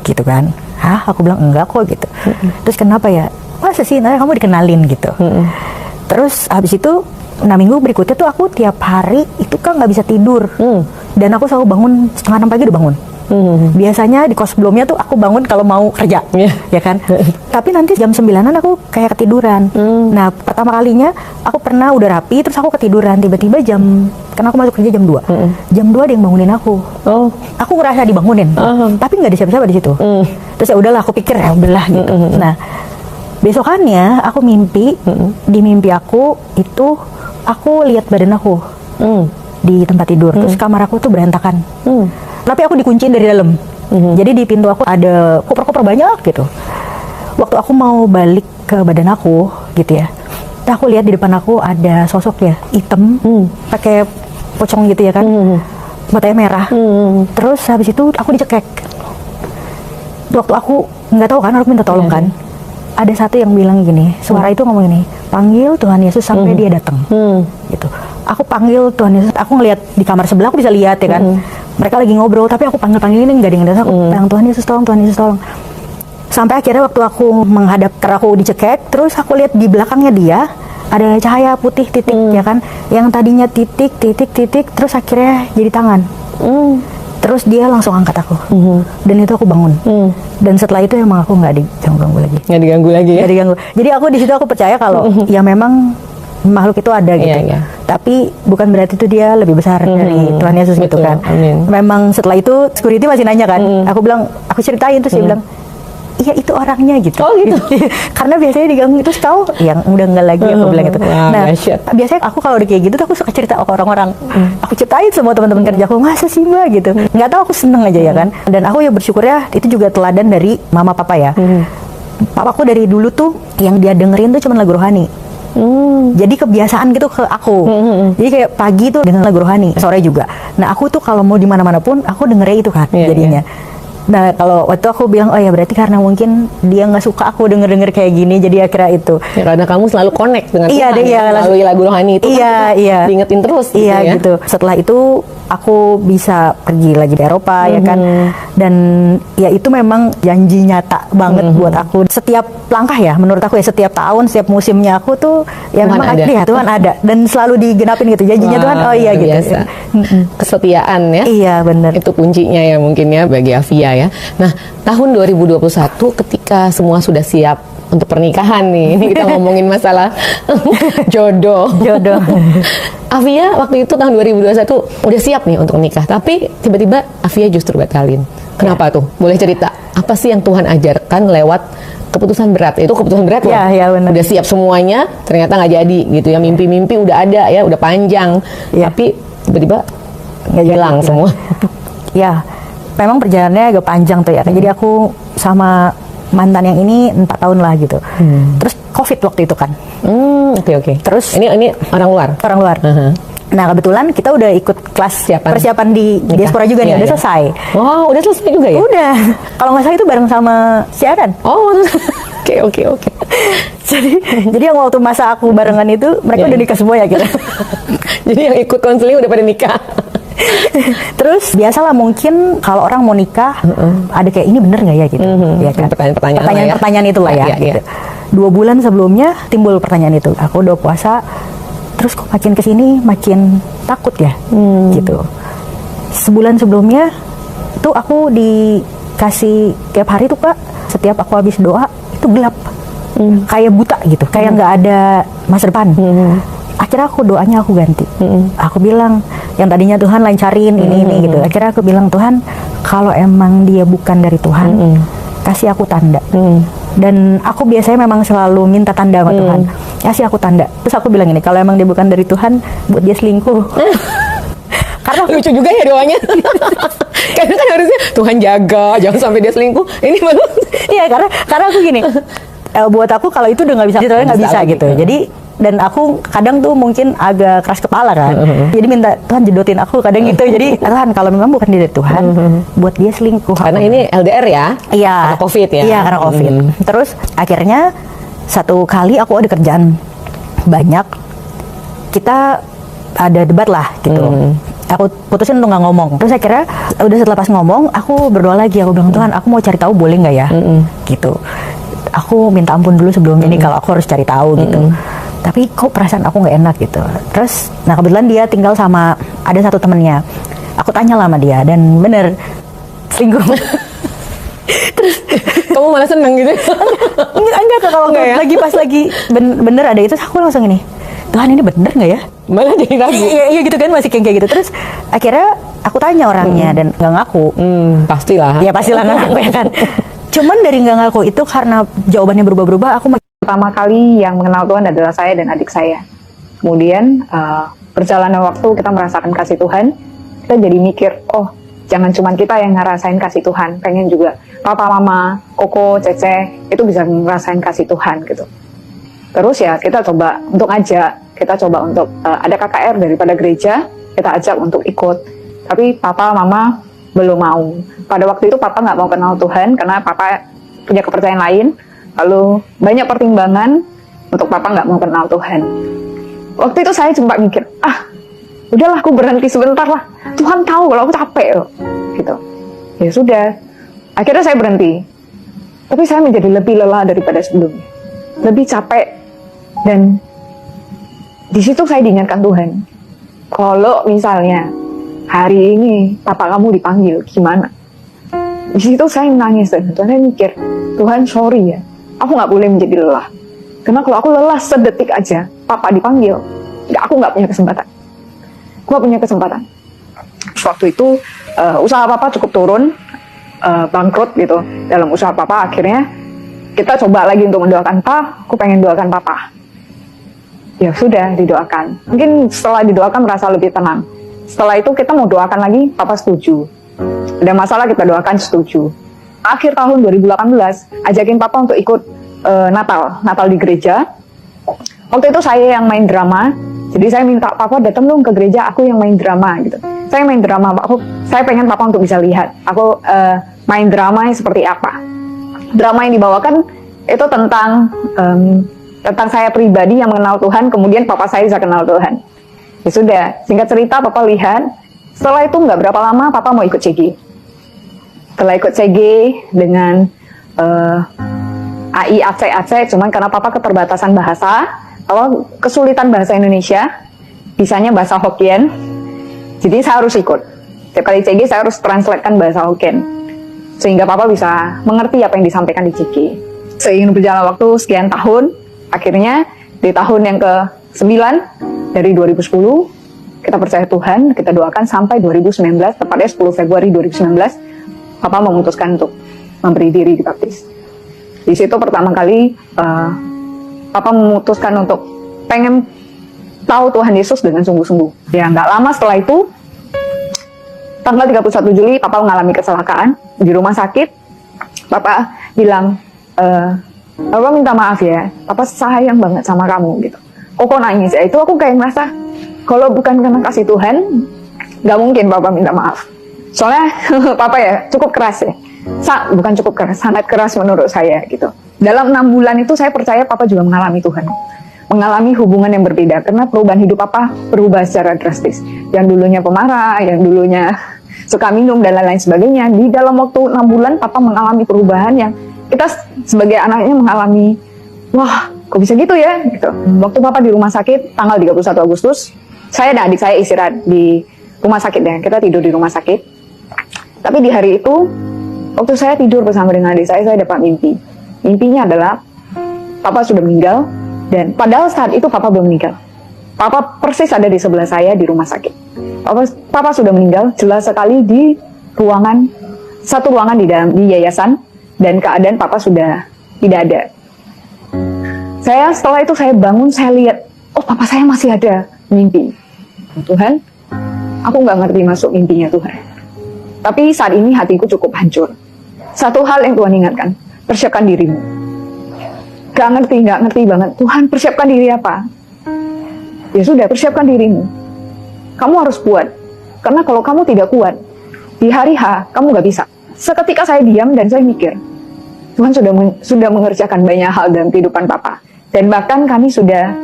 gitu kan? Hah? Aku bilang enggak kok gitu. Terus kenapa ya? Masa sih? Nah, kamu dikenalin gitu. Terus habis itu, nah minggu berikutnya tuh aku tiap hari itu kan nggak bisa tidur. Dan aku selalu bangun 5:30 pagi udah bangun. Biasanya di kos sebelumnya tuh aku bangun kalau mau kerja, ya kan. Tapi nanti jam 9-an aku kayak ketiduran. Nah pertama kalinya aku pernah udah rapi terus aku ketiduran tiba-tiba karena aku masuk kerja jam 2. Jam 2 ada yang bangunin aku. Aku ngerasa dibangunin, tapi nggak ada siapa-siapa di situ. Terus ya udahlah aku pikir ya udahlah gitu. Nah besokannya aku mimpi, di mimpi aku itu aku lihat badan aku di tempat tidur, terus kamar aku tuh berantakan. Tapi aku dikunciin dari dalam. Jadi di pintu aku ada koper-koper banyak gitu. Waktu aku mau balik ke badan aku gitu ya, aku lihat di depan aku ada sosok ya hitam, pakai pocong gitu ya kan, matanya merah. Terus habis itu aku dicekek. Waktu aku nggak tahu kan, aku minta tolong kan. Ada satu yang bilang gini, suara itu ngomong gini, panggil Tuhan Yesus sampai dia datang. Gitu. Aku panggil Tuhan Yesus, aku ngelihat di kamar sebelah aku bisa lihat ya kan. mereka lagi ngobrol, tapi aku panggil-panggil ini nggak ada yang datang. Aku bilang, Tuhan Yesus tolong, Tuhan Yesus tolong. Sampai akhirnya waktu aku menghadap, karena aku dicekek, terus aku lihat di belakangnya dia ada cahaya putih titik, ya kan, yang tadinya titik, terus akhirnya jadi tangan. Terus dia langsung angkat aku, dan itu aku bangun. Dan setelah itu emang aku nggak diganggu lagi. Nggak diganggu lagi ya? Nggak diganggu. Jadi aku di situ aku percaya kalau ya memang makhluk itu ada gitu. Iya. Tapi bukan berarti itu dia lebih besar dari Tuhan Yesus gitu Betul, kan. amin. Memang setelah itu security masih nanya kan. Aku bilang, aku ceritain terus dia bilang, iya itu orangnya gitu. Oh gitu. Karena biasanya diganggu itu tahu yang udah enggak lagi, aku bilang gitu. Wah, Nah, dahsyat. biasanya aku kalau udah kayak gitu tuh aku suka cerita ke orang-orang. Aku ceritain semua teman-teman kerjaku, masa sih Mbak gitu. Nggak tahu, aku seneng aja ya kan. Dan aku ya bersyukur ya, itu juga teladan dari mama papa ya. Papaku dari dulu tuh yang dia dengerin tuh cuma lagu rohani. Jadi kebiasaan gitu ke aku. Jadi kayak pagi tuh dengan lagu rohani, sore juga. Nah aku tuh kalau mau di mana-mana pun aku dengerin itu kan jadinya. Nah kalau waktu aku bilang, oh ya berarti karena mungkin dia nggak suka aku denger kayak gini, jadi akhirnya itu. Ya, karena kamu selalu connect dengan Tuhan melalui lagu rohani itu. Kan diingetin terus. Iya gitu ya. gitu. Setelah itu aku bisa pergi lagi di Eropa ya kan. Dan ya itu memang janji nyata banget buat aku. Setiap langkah ya, menurut aku ya, setiap tahun, setiap musimnya aku tuh ya Tuhan memang ada. ya, Tuhan ada dan selalu digenapin gitu. Janjinya Tuhan, oh iya gitu. Biasa. Kesetiaan ya. Iya benar. Itu kuncinya ya mungkin ya bagi Afia ya. Nah, tahun 2021 ketika semua sudah siap untuk pernikahan nih. Ini kita ngomongin masalah jodoh. Afia waktu itu tahun 2021 udah siap nih untuk nikah, tapi tiba-tiba Afia justru batalin. Kenapa tuh? Boleh cerita? Apa sih yang Tuhan ajarkan lewat keputusan berat? Itu keputusan berat loh. Iya, benar. Udah siap semuanya, ternyata nggak jadi gitu ya. Mimpi-mimpi udah ada ya, udah panjang. Tapi tiba-tiba nggak hilang semua. Ya, memang perjalanannya agak panjang tuh ya. Jadi aku sama mantan yang ini 4 tahun lah gitu. Terus COVID waktu itu kan. Oke. Terus ini orang luar. Orang luar. Nah kebetulan kita udah ikut kelas persiapan di diaspora juga nih, udah selesai. Wow, udah selesai juga ya? Udah. Kalau nggak salah itu bareng sama siaran. Oh, oke. Jadi yang waktu masa aku barengan itu mereka udah nikah semua ya gitu. Jadi yang ikut konseling udah pada nikah. Terus biasalah mungkin kalau orang mau nikah ada kayak ini bener nggak ya gitu, ya kan? Pertanyaan itulah ya. Gitu. 2 bulan sebelumnya timbul pertanyaan itu. Aku udah puasa, terus kok makin kesini makin takut ya, gitu. Sebulan sebelumnya tuh aku dikasih tiap hari tuh Pak, setiap aku habis doa itu gelap, kayak buta gitu, kayak nggak ada masa depan. Akhirnya aku doanya aku ganti. Aku bilang yang tadinya Tuhan lancarin ini gitu. Akhirnya aku bilang, Tuhan kalau emang dia bukan dari Tuhan, kasih aku tanda. Dan aku biasanya memang selalu minta tanda sama Tuhan. Kasih aku tanda. Terus aku bilang ini, kalau emang dia bukan dari Tuhan, buat dia selingkuh. Karena lucu juga ya doanya. Karena kan harusnya Tuhan jaga, jangan sampai dia selingkuh. Ini baru. Iya, karena aku gini. Buat aku kalau itu udah nggak bisa, nggak bisa gitu. Jadi dan aku kadang tuh mungkin agak keras kepala kan, jadi minta Tuhan jedotin aku kadang gitu. Jadi Tuhan kalau memang bukan dari Tuhan, buat dia selingkuh. Karena ini LDR ya? Iya. Karena COVID ya? Iya, karena COVID. Terus akhirnya satu kali aku ada kerjaan banyak, kita ada debat lah gitu. Aku putusin untuk nggak ngomong. Terus akhirnya udah setelah pas ngomong, aku berdoa lagi. Aku bilang, Tuhan aku mau cari tahu boleh nggak ya? Gitu. Aku minta ampun dulu sebelum ini kalau aku harus cari tahu gitu. Tapi kok perasaan aku nggak enak gitu. Terus, nah kebetulan dia tinggal sama ada satu temennya. Aku tanya lah sama dia dan bener selingkuh. Terus kamu malah seneng gitu? enggak kalau ya? pas lagi bener ada itu, aku langsung ini, Tuhan ini bener nggak ya? Malah jadi ragu. Iya gitu kan, masih kayak gitu. Terus akhirnya aku tanya orangnya dan nggak ngaku. Pastilah. Ya pastilah nggak ngaku ya kan. Cuman dari nggak ngaku itu karena jawabannya berubah-berubah, aku pertama kali yang mengenal Tuhan adalah saya dan adik saya. Kemudian perjalanan waktu kita merasakan kasih Tuhan, kita jadi mikir, oh jangan cuma kita yang ngerasain kasih Tuhan, pengen juga papa, mama, koko, cece itu bisa ngerasain kasih Tuhan gitu. Terus ya kita coba untuk ada KKR daripada gereja, kita ajak untuk ikut. Tapi papa, mama belum mau. Pada waktu itu papa nggak mau kenal Tuhan karena papa punya kepercayaan lain. Lalu banyak pertimbangan untuk papa nggak mau kenal Tuhan. Waktu itu saya sempat mikir, udahlah aku berhenti sebentar lah, Tuhan tahu kalau aku capek loh, gitu. Ya sudah, akhirnya saya berhenti. Tapi saya menjadi lebih lelah daripada sebelumnya, lebih capek. Dan di situ saya diingatkan Tuhan, kalau misalnya hari ini papa kamu dipanggil, gimana? Di situ saya nangis dan saya mikir, Tuhan sorry ya, aku nggak boleh menjadi lelah. Karena kalau aku lelah sedetik aja, papa dipanggil, aku nggak punya kesempatan. Aku nggak punya kesempatan. Waktu itu usaha papa cukup turun, bangkrut gitu. Dalam usaha papa akhirnya kita coba lagi untuk mendoakan Pak, aku pengen doakan papa. Ya sudah, didoakan. Mungkin setelah didoakan merasa lebih tenang. Setelah itu kita mau doakan lagi, papa setuju. Ada masalah kita doakan, setuju. Akhir tahun 2018, ajakin papa untuk ikut Natal di gereja. Waktu itu saya yang main drama, jadi saya minta papa datang dong ke gereja, aku yang main drama gitu. Saya main drama, saya pengen papa untuk bisa lihat aku main drama seperti apa. Drama yang dibawakan itu tentang saya pribadi yang mengenal Tuhan, kemudian papa saya bisa kenal Tuhan. Ya sudah, singkat cerita papa lihat. Setelah itu nggak berapa lama papa mau ikut CG. Setelah ikut CG dengan AI, AC, cuman karena papa keterbatasan bahasa, kalau kesulitan bahasa Indonesia, bisanya bahasa Hokkien, jadi saya harus ikut. Setiap kali CG saya harus translatekan bahasa Hokkien, sehingga papa bisa mengerti apa yang disampaikan di CG. Seiring berjalan waktu sekian tahun, akhirnya di tahun yang ke-9 dari 2010, kita percaya Tuhan, kita doakan sampai 2019, tepatnya 10 Februari 2019, papa memutuskan untuk memberi diri dibaptis. Di situ pertama kali papa memutuskan untuk pengen tahu Tuhan Yesus dengan sungguh-sungguh. Ya nggak lama setelah itu, tanggal 31 Juli papa mengalami kecelakaan di rumah sakit. Papa bilang, papa minta maaf ya, papa sayang banget sama kamu gitu. Kok nangis ya? Itu aku kayak merasa kalau bukan karena kasih Tuhan, nggak mungkin papa minta maaf. Soalnya papa ya cukup keras ya. Bukan cukup keras, sangat keras menurut saya gitu. Dalam 6 bulan itu saya percaya papa juga mengalami Tuhan. Mengalami hubungan yang berbeda. Karena perubahan hidup papa berubah secara drastis. Yang dulunya pemarah, yang dulunya suka minum dan lain-lain sebagainya. Di dalam waktu 6 bulan papa mengalami perubahan yang kita sebagai anaknya mengalami, wah kok bisa gitu ya gitu. Waktu papa di rumah sakit tanggal 31 Agustus, saya dan adik saya istirahat di rumah sakit ya. Kita tidur di rumah sakit. Tapi di hari itu, waktu saya tidur bersama dengan adik saya dapat mimpi. Mimpinya adalah papa sudah meninggal, dan padahal saat itu papa belum meninggal. Papa persis ada di sebelah saya di rumah sakit. Papa sudah meninggal, jelas sekali di ruangan, satu ruangan di yayasan, dan keadaan papa sudah tidak ada. Setelah itu saya bangun, saya lihat, oh papa saya masih ada, mimpi. Tuhan, aku nggak ngerti masuk mimpinya Tuhan. Tapi saat ini hatiku cukup hancur. Satu hal yang Tuhan ingatkan, persiapkan dirimu. Gak ngerti banget. Tuhan, persiapkan diri apa? Ya sudah, persiapkan dirimu. Kamu harus kuat. Karena kalau kamu tidak kuat, di hari H, kamu gak bisa. Seketika saya diam dan saya mikir, Tuhan sudah mengerjakan banyak hal dalam kehidupan Papa. Dan bahkan kami sudah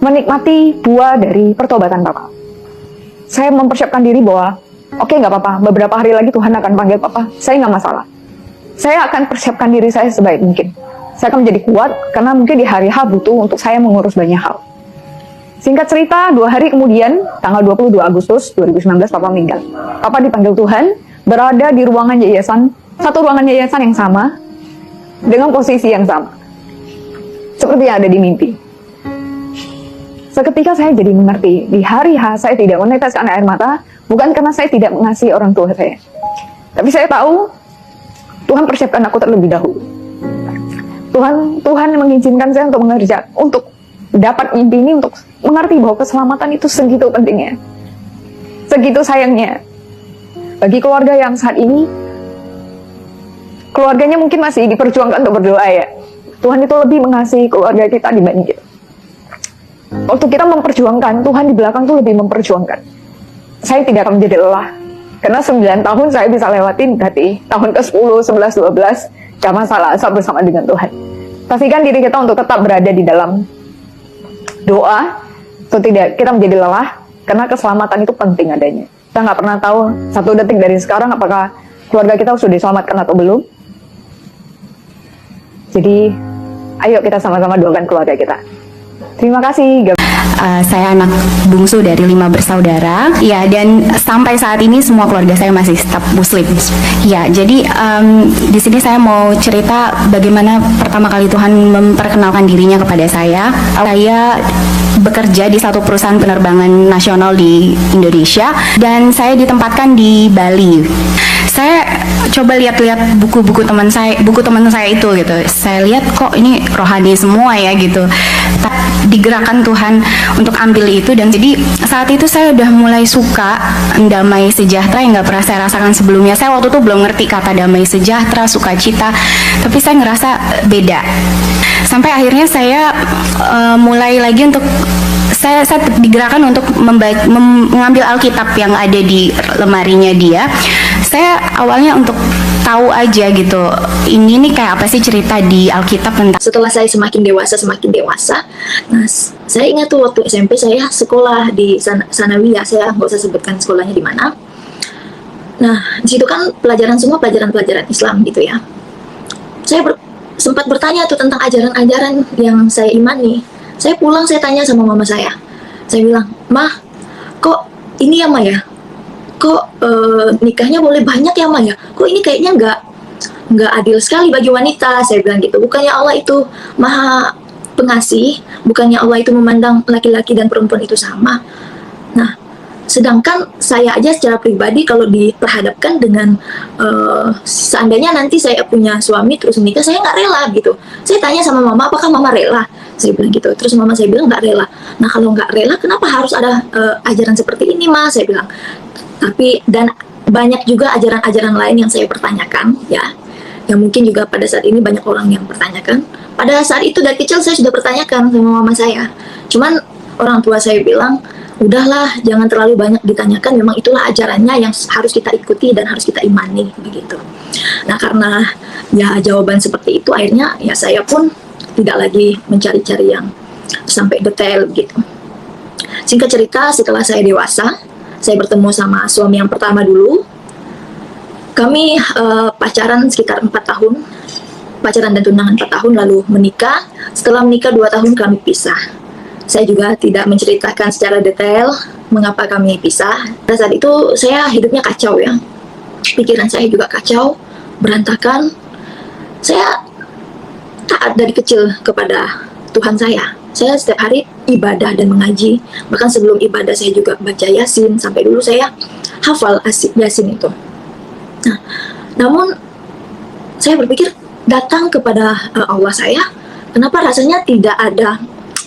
menikmati buah dari pertobatan Papa. Saya mempersiapkan diri bahwa, oke, nggak apa-apa, beberapa hari lagi Tuhan akan panggil Papa, saya nggak masalah. Saya akan persiapkan diri saya sebaik mungkin. Saya akan menjadi kuat, karena mungkin di hari H butuh untuk saya mengurus banyak hal. Singkat cerita, 2 hari kemudian, tanggal 22 Agustus 2019, Papa meninggal. Papa dipanggil Tuhan, berada di ruangan yayasan, satu ruangan yayasan yang sama, dengan posisi yang sama. Seperti yang ada di mimpi. Seketika saya jadi mengerti, di hari H saya tidak meneteskan air mata, bukan karena saya tidak mengasihi orang tua saya. Tapi saya tahu, Tuhan persiapkan aku terlebih dahulu. Tuhan mengizinkan saya untuk dapat mimpi ini, untuk mengerti bahwa keselamatan itu segitu pentingnya. Segitu sayangnya. Bagi keluarga yang saat ini, keluarganya mungkin masih diperjuangkan untuk berdoa ya. Tuhan itu lebih mengasihi keluarga kita dibanding kita. Waktu kita memperjuangkan, Tuhan di belakang tuh lebih memperjuangkan. Saya tidak akan menjadi lelah. Karena 9 tahun saya bisa lewatin dari tahun ke-10, 11, 12, gak masalah asal bersama dengan Tuhan. Pastikan diri kita untuk tetap berada di dalam doa, so tidak kita menjadi lelah, Karena keselamatan itu penting adanya. Kita nggak pernah tahu 1 detik dari sekarang apakah keluarga kita sudah diselamatkan atau belum. Jadi, ayo kita sama-sama doakan keluarga kita. Terima kasih. Saya anak bungsu dari 5 bersaudara, ya, dan sampai saat ini semua keluarga saya masih tetap Muslim. Ya, jadi di sini saya mau cerita bagaimana pertama kali Tuhan memperkenalkan dirinya kepada saya. Saya bekerja di satu perusahaan penerbangan nasional di Indonesia dan saya ditempatkan di Bali. Saya coba lihat-lihat buku teman saya itu gitu. Saya lihat kok ini rohani semua ya gitu. Digerakkan Tuhan untuk ambil itu, dan jadi saat itu saya udah mulai suka damai sejahtera yang nggak pernah saya rasakan sebelumnya. Saya waktu itu belum ngerti kata damai sejahtera, sukacita, tapi saya ngerasa beda. Sampai akhirnya saya mulai lagi untuk saya digerakkan untuk mengambil Alkitab yang ada di lemarinya dia. Saya awalnya untuk tahu aja gitu, ini nih kayak apa sih cerita di Alkitab tentang. Setelah saya semakin dewasa, nah saya ingat tuh waktu SMP saya sekolah di Sanawiyah, saya nggak usah sebutkan sekolahnya di mana. Nah di situ kan semua pelajaran Islam gitu ya. Saya sempat bertanya tuh tentang ajaran-ajaran yang saya imani. Saya pulang, saya tanya sama mama saya bilang, "Mah, kok ini ya Ma ya? Kok nikahnya boleh banyak ya Ma ya? Kok ini kayaknya nggak adil sekali bagi wanita?" Saya bilang gitu. Bukannya Allah itu maha pengasih, bukannya Allah itu memandang laki-laki dan perempuan itu sama. Nah, sedangkan saya aja secara pribadi kalau diperhadapkan dengan seandainya nanti saya punya suami terus menikah, saya nggak rela gitu. Saya tanya sama mama, apakah mama rela? Saya bilang gitu. Terus mama saya bilang nggak rela. Nah kalau nggak rela, kenapa harus ada ajaran seperti ini, Ma? Saya bilang. Tapi dan banyak juga ajaran-ajaran lain yang saya pertanyakan, ya. Yang mungkin juga pada saat ini banyak orang yang pertanyakan. Pada saat itu dari kecil saya sudah pertanyakan sama mama saya. Cuman orang tua saya bilang, udahlah, jangan terlalu banyak ditanyakan. Memang itulah ajarannya yang harus kita ikuti dan harus kita imani, begitu. Nah karena ya jawaban seperti itu, akhirnya ya saya pun tidak lagi mencari-cari yang sampai detail gitu. Singkat cerita, setelah saya dewasa, saya bertemu sama suami yang pertama dulu. Kami pacaran sekitar 4 tahun, pacaran dan tunangan 4 tahun, lalu menikah. Setelah menikah 2 tahun kami pisah. Saya juga tidak menceritakan secara detail mengapa kami pisah. Pada saat itu saya hidupnya kacau ya, pikiran saya juga kacau, berantakan. Saya taat dari kecil kepada Tuhan saya. Saya setiap hari ibadah dan mengaji. Bahkan sebelum ibadah saya juga baca Yasin. Sampai dulu saya hafal Yasin itu. Nah, namun saya berpikir datang kepada Allah saya, kenapa rasanya tidak ada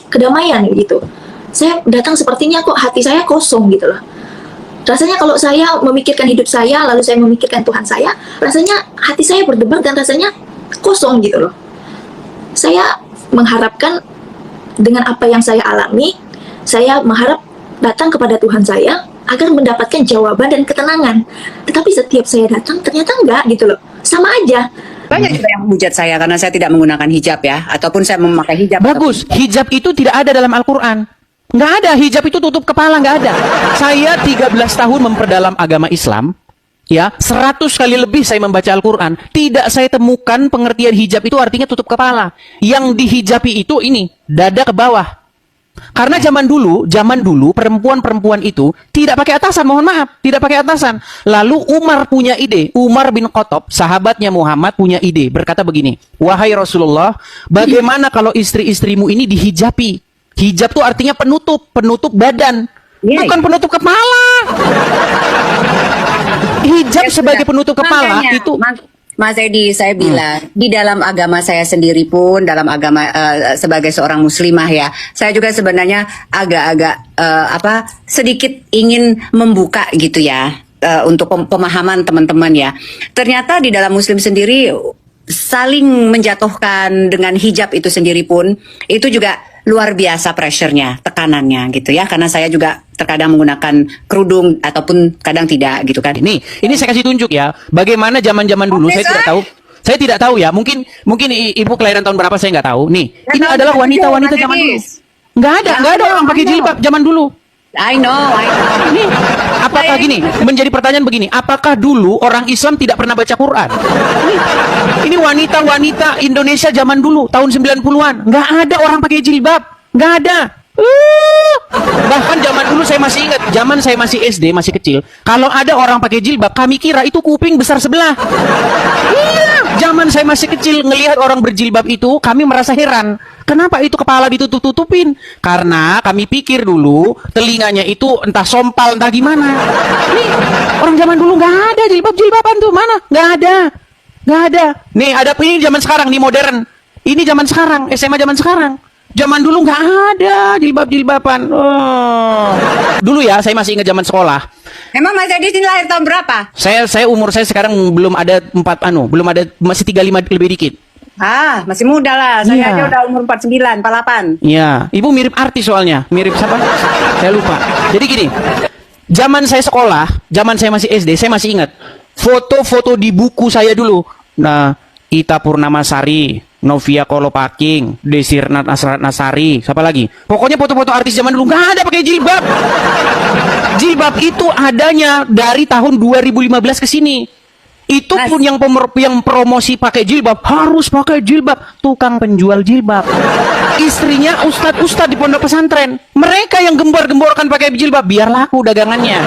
kedamaian gitu. Saya datang sepertinya kok hati saya kosong gitu loh. Rasanya kalau saya memikirkan hidup saya, lalu saya memikirkan Tuhan saya, rasanya hati saya berdebar dan rasanya kosong gitu loh. Saya mengharapkan dengan apa yang saya alami, saya mengharap datang kepada Tuhan saya agar mendapatkan jawaban dan ketenangan. Tetapi setiap saya datang ternyata enggak gitu loh, sama aja. Banyak juga yang menghujat saya karena saya tidak menggunakan hijab ya, ataupun saya memakai hijab. Bagus, hijab itu tidak ada dalam Al-Quran. Nggak ada, hijab itu tutup kepala, nggak ada. Saya 13 tahun memperdalam agama Islam, ya, 100 kali lebih saya membaca Al-Quran. Tidak saya temukan pengertian hijab itu artinya tutup kepala. Yang dihijabi itu ini, dada ke bawah. Karena zaman dulu perempuan-perempuan itu tidak pakai atasan, mohon maaf, tidak pakai atasan. Lalu Umar punya ide, Umar bin Khattab, sahabatnya Muhammad punya ide, berkata begini, wahai Rasulullah, bagaimana kalau istri-istrimu ini dihijabi? Hijab itu artinya penutup badan, bukan penutup kepala. Hijab sebagai penutup kepala. Makanya, itu Mas Edi, saya bilang di dalam agama saya sendiri pun, dalam agama sebagai seorang muslimah ya, saya juga sebenarnya agak-agak sedikit ingin membuka gitu ya untuk pemahaman teman-teman ya. Ternyata di dalam muslim sendiri saling menjatuhkan dengan hijab itu sendiri pun itu juga luar biasa pressure-nya, tekanannya gitu ya. Karena saya juga terkadang menggunakan kerudung ataupun kadang tidak gitu kan. ini saya kasih tunjuk ya, bagaimana zaman-zaman dulu. Saya tidak tahu ya, mungkin ibu kelahiran tahun berapa saya nggak tahu. Nih, ini adalah wanita-wanita zaman dulu. Nggak ada orang pakai jilbab zaman dulu. I know. Ini apakah gini? Menjadi pertanyaan begini, apakah dulu orang Islam tidak pernah baca Quran? Ini wanita-wanita Indonesia zaman dulu tahun 90-an, nggak ada orang pakai jilbab, nggak ada. Bahkan zaman dulu saya masih ingat, zaman saya masih SD, masih kecil, kalau ada orang pakai jilbab, kami kira itu kuping besar sebelah. Iya, zaman saya masih kecil ngelihat orang berjilbab itu, kami merasa heran. Kenapa itu kepala ditutup-tutupin? Karena kami pikir dulu telinganya itu entah sompal entah gimana. Nih, orang zaman dulu nggak ada jilbab-jilbaban tuh, mana? Nggak ada. Nggak ada. Nih, ada ini zaman sekarang, nih modern. Ini zaman sekarang, SMA zaman sekarang. Zaman dulu nggak ada jilbab-jilbaban. Oh. Dulu ya, saya masih ingat zaman sekolah. Emang Mas Edi ini lahir tahun berapa? Saya umur saya sekarang belum ada masih 35 lebih dikit. Ah, masih muda lah. Saya aja udah umur 49, 48. Iya, Ibu mirip artis soalnya. Mirip siapa? Saya lupa. Jadi gini, zaman saya sekolah, zaman saya masih SD, saya masih ingat foto-foto di buku saya dulu. Nah, Ita Purnamasari, Novia Kolopaking, Desir Nasari, siapa lagi? Pokoknya foto-foto artis zaman dulu nggak ada pakai jilbab. Jilbab itu adanya dari tahun 2015 ke sini. Itu pun yang promosi pakai jilbab, harus pakai jilbab. Tukang penjual jilbab, istrinya ustadz di pondok pesantren. Mereka yang gembor-gemborkan pakai jilbab biar laku dagangannya.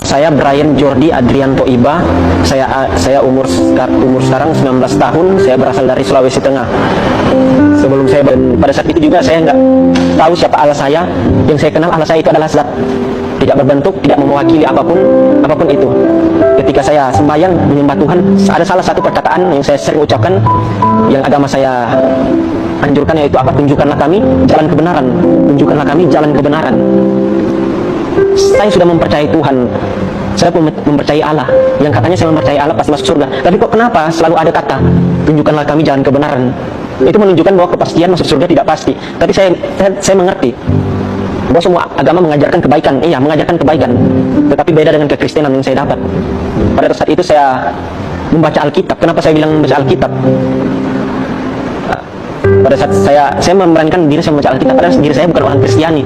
Saya Brian Jordi Adrianto Iba. Saya umur sekarang 19 tahun. Saya berasal dari Sulawesi Tengah. Sebelum saya pada saat itu juga saya nggak tahu siapa Allah saya. Yang saya kenal Allah saya itu adalah zat, tidak berbentuk, tidak mewakili apapun itu. Ketika saya sembahyang menyembah Tuhan, ada salah satu perkataan yang saya sering ucapkan, yang agama saya anjurkan, yaitu apa? Tunjukkanlah kami jalan kebenaran. Tunjukkanlah kami jalan kebenaran. Saya sudah mempercayai Tuhan. Saya mempercayai Allah. Yang katanya saya mempercayai Allah pasti masuk surga. Tapi kok kenapa selalu ada kata tunjukkanlah kami jalan kebenaran? Itu menunjukkan bahwa kepastian masuk surga tidak pasti. Tapi saya mengerti bahwa semua agama mengajarkan kebaikan. Iya, mengajarkan kebaikan. Tetapi beda dengan kekristenan yang saya dapat. Pada saat itu saya membaca Alkitab. Kenapa saya bilang membaca Alkitab? Pada saat saya memberanikan diri saya membaca Alkitab, padahal diri saya bukan orang Kristiani.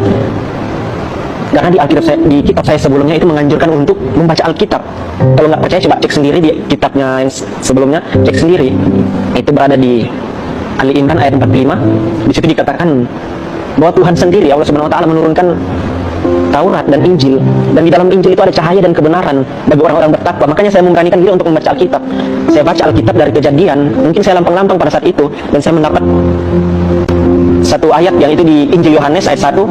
Karena di kitab saya sebelumnya itu menganjurkan untuk membaca Alkitab. Kalau nggak percaya coba cek sendiri di kitabnya yang sebelumnya, cek sendiri. Itu berada di Ali Imran ayat 45. Di situ dikatakan bahwa Tuhan sendiri, Allah Subhanahu wa taala, menurunkan Taurat dan Injil, dan di dalam Injil itu ada cahaya dan kebenaran bagi orang-orang bertakwa. Makanya saya memberanikan diri untuk membaca Alkitab. Saya baca Alkitab dari Kejadian, mungkin saya lampang-lampang pada saat itu, dan saya mendapat satu ayat yang itu di Injil Yohanes ayat 1,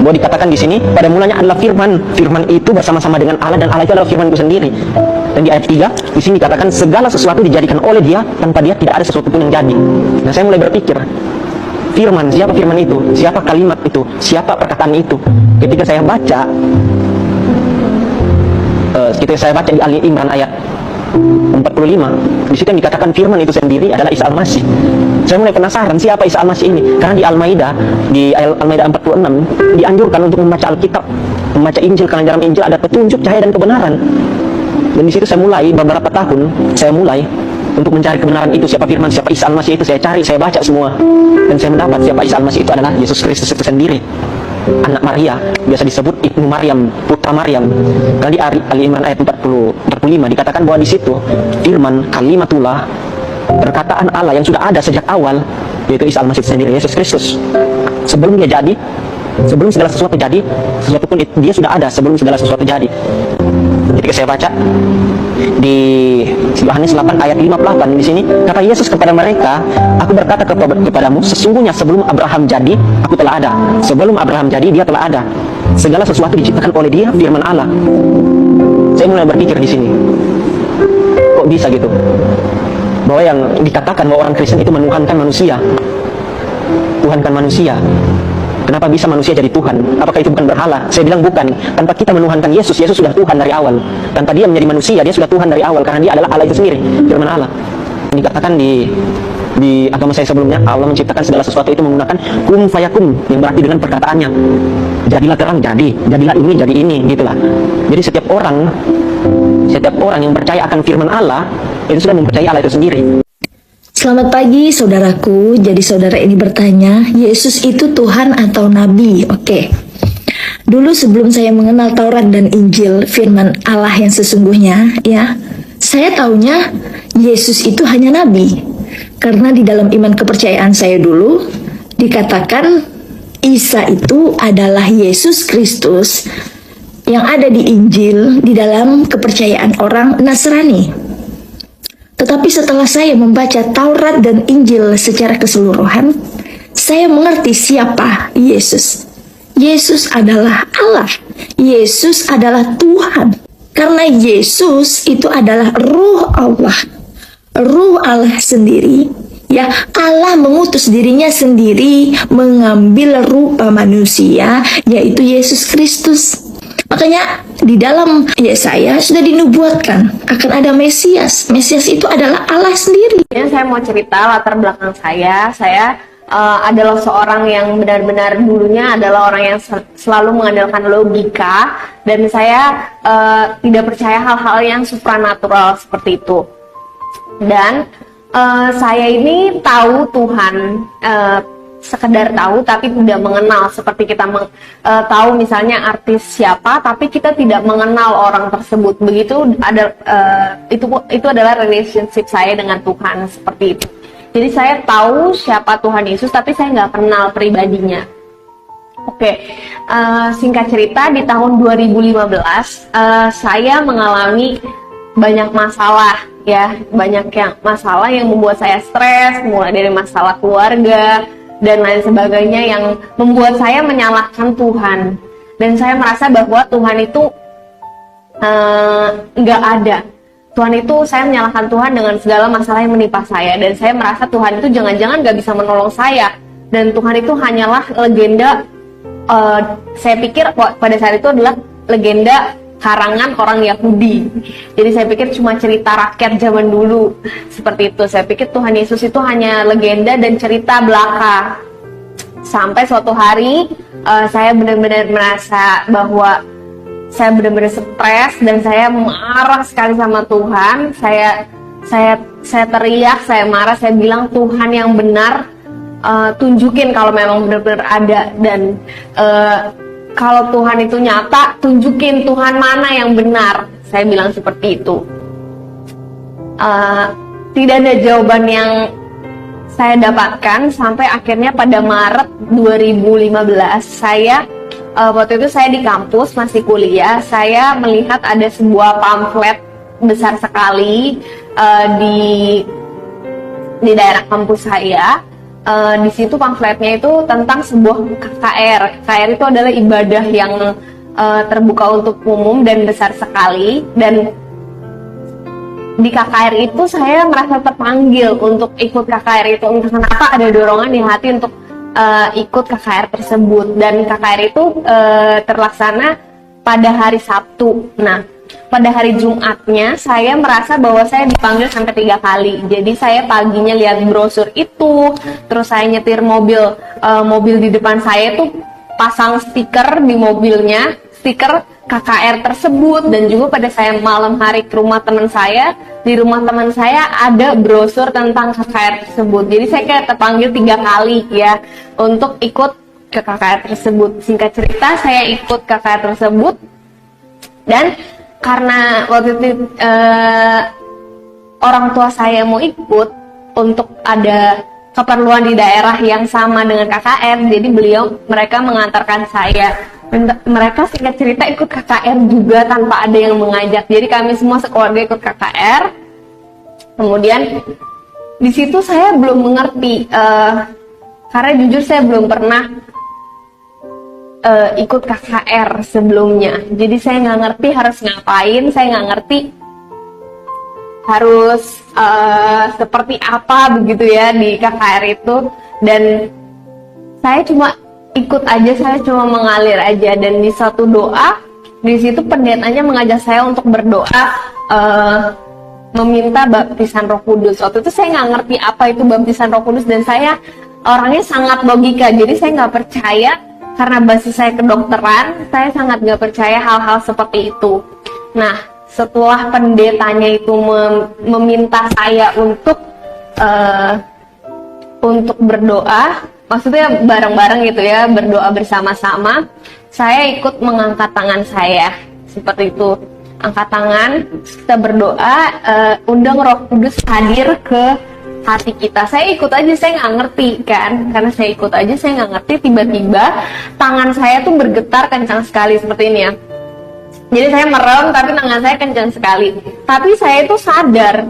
bahwa dikatakan di sini, pada mulanya adalah firman. Firman itu bersama-sama dengan Allah, dan Allah itu adalah firman itu sendiri. Dan di ayat 3 di sini dikatakan segala sesuatu dijadikan oleh Dia, tanpa Dia tidak ada sesuatu pun yang jadi. Nah, saya mulai berpikir, firman, siapa firman itu? Siapa kalimat itu? Siapa perkataan itu? Ketika saya baca di Ali Imran ayat 45, di situ yang dikatakan firman itu sendiri adalah Isa Al-Masih. Saya mulai penasaran siapa Isa Al-Masih ini, karena di Al-Maidah, di Al-Maidah 46 dianjurkan untuk membaca Alkitab, membaca Injil, karena dalam Injil ada petunjuk, cahaya dan kebenaran. Dan di situ saya mulai beberapa tahun, untuk mencari kebenaran itu, siapa firman, siapa Isa Al-Masih itu, saya cari, saya baca semua, dan saya mendapat siapa Isa Al-Masih itu adalah Yesus Kristus itu sendiri, anak Maria, biasa disebut Ibnu Maryam, putra Maryam. Karena di Ali Imran ayat 45 dikatakan bahwa di situ firman, kalimatullah, perkataan Allah yang sudah ada sejak awal, yaitu Isa Al-Masih sendiri, Yesus Kristus. Sebelum dia jadi, sebelum segala sesuatu jadi, sesuatu pun dia sudah ada sebelum segala sesuatu jadi. Ketika saya baca di Yohanes 8 ayat 58, di sini kata Yesus kepada mereka, aku berkata kepadamu, sesungguhnya sebelum Abraham jadi, aku telah ada. Sebelum Abraham jadi, Dia telah ada. Segala sesuatu diciptakan oleh Dia, firman Allah. Saya mulai berpikir di sini, kok bisa gitu? Bahwa yang dikatakan bahwa orang Kristen itu menuhankan manusia, tuhankan manusia. Kenapa bisa manusia jadi Tuhan? Apakah itu bukan berhala? Saya bilang bukan. Tanpa kita menuhankan Yesus, Yesus sudah Tuhan dari awal. Tanpa Dia menjadi manusia, Dia sudah Tuhan dari awal, karena Dia adalah Allah itu sendiri, firman Allah. Dikatakan di agama saya sebelumnya, Allah menciptakan segala sesuatu itu menggunakan kum fayakum, yang berarti dengan perkataannya. Jadilah terang, jadilah ini, jadi ini, gitulah. Jadi setiap orang yang percaya akan firman Allah, itu sudah mempercayai Allah itu sendiri. Selamat pagi saudaraku. Jadi saudara ini bertanya, Yesus itu Tuhan atau Nabi? Oke. Dulu sebelum saya mengenal Taurat dan Injil, firman Allah yang sesungguhnya, ya, saya taunya Yesus itu hanya Nabi. Karena di dalam iman kepercayaan saya dulu, dikatakan Isa itu adalah Yesus Kristus yang ada di Injil di dalam kepercayaan orang Nasrani. Tetapi setelah saya membaca Taurat dan Injil secara keseluruhan, saya mengerti siapa Yesus. Yesus adalah Allah. Yesus adalah Tuhan. Karena Yesus itu adalah Ruh Allah. Ruh Allah sendiri. Ya, Allah mengutus dirinya sendiri mengambil rupa manusia, yaitu Yesus Kristus. Makanya di dalam Yesaya sudah dinubuatkan akan ada Mesias. Mesias itu adalah Allah sendiri. Saya mau cerita latar belakang saya. Saya adalah seorang yang benar-benar dulunya adalah orang yang selalu mengandalkan logika, dan saya tidak percaya hal-hal yang supranatural seperti itu. Dan saya ini tahu Tuhan, sekedar tahu tapi tidak mengenal, seperti kita tahu misalnya artis siapa tapi kita tidak mengenal orang tersebut. Begitu ada itu adalah relationship saya dengan Tuhan, seperti itu. Jadi saya tahu siapa Tuhan Yesus tapi saya nggak kenal pribadinya. Oke, singkat cerita, di tahun 2015 saya mengalami banyak masalah, ya, banyak masalah yang membuat saya stres, mulai dari masalah keluarga dan lain sebagainya yang membuat saya menyalahkan Tuhan. Dan saya merasa bahwa Tuhan itu nggak ada. Tuhan itu, saya menyalahkan Tuhan dengan segala masalah yang menimpa saya, dan saya merasa Tuhan itu jangan-jangan nggak bisa menolong saya, dan Tuhan itu hanyalah legenda. Saya pikir pada saat itu adalah legenda karangan orang Yahudi. Jadi saya pikir cuma cerita rakyat zaman dulu, seperti itu. Saya pikir Tuhan Yesus itu hanya legenda dan cerita belaka. Sampai suatu hari saya benar-benar merasa bahwa saya benar-benar stres dan saya marah sekali sama Tuhan. Saya teriak, saya marah, saya bilang, Tuhan yang benar, tunjukin kalau memang benar-benar ada, dan kalau Tuhan itu nyata, tunjukin Tuhan mana yang benar. Saya bilang seperti itu. Tidak ada jawaban yang saya dapatkan sampai akhirnya pada Maret 2015 saya waktu itu saya di kampus masih kuliah. Saya melihat ada sebuah pamflet besar sekali di daerah kampus saya. Di situ pamfletnya itu tentang sebuah KKR. KKR itu adalah ibadah yang terbuka untuk umum dan besar sekali. Dan di KKR itu saya merasa terpanggil untuk ikut KKR itu. Entah kenapa ada dorongan di hati untuk ikut KKR tersebut. Dan KKR itu terlaksana pada hari Sabtu. Nah, pada hari Jumatnya saya merasa bahwa saya dipanggil sampai 3 kali. Jadi saya paginya lihat brosur itu, terus saya nyetir mobil di depan saya itu pasang stiker di mobilnya, stiker KKR tersebut. Dan juga pada saya malam hari ke rumah teman saya, di rumah teman saya ada brosur tentang KKR tersebut. Jadi saya kayak terpanggil 3 kali ya untuk ikut ke KKR tersebut. Singkat cerita, saya ikut KKR tersebut, dan karena waktu itu orang tua saya mau ikut untuk ada keperluan di daerah yang sama dengan KKR, jadi mereka mengantarkan saya. Mereka singkat cerita ikut KKR juga tanpa ada yang mengajak. Jadi kami semua sekeluarga ikut KKR. Kemudian di situ saya belum mengerti, karena jujur saya belum pernah ikut KKR sebelumnya. Jadi saya nggak ngerti harus ngapain, saya nggak ngerti harus seperti apa begitu ya di KKR itu. Dan saya cuma ikut aja, saya cuma mengalir aja. Dan di satu doa, di situ pendetanya mengajak saya untuk berdoa meminta baptisan Roh Kudus. Waktu itu saya nggak ngerti apa itu baptisan Roh Kudus, dan saya orangnya sangat logika, jadi saya nggak percaya. Karena basis saya kedokteran, saya sangat nggak percaya hal-hal seperti itu. Nah, setelah pendetanya itu meminta saya untuk untuk berdoa, maksudnya bareng-bareng gitu ya, berdoa bersama-sama. Saya ikut mengangkat tangan saya seperti itu, angkat tangan, kita berdoa, undang Roh Kudus hadir ke hati kita. Saya ikut aja, saya nggak ngerti kan, karena saya ikut aja, saya nggak ngerti. Tiba-tiba tangan saya tuh bergetar kencang sekali seperti ini ya. Jadi saya merem, tapi tangan saya kencang sekali. Tapi saya itu sadar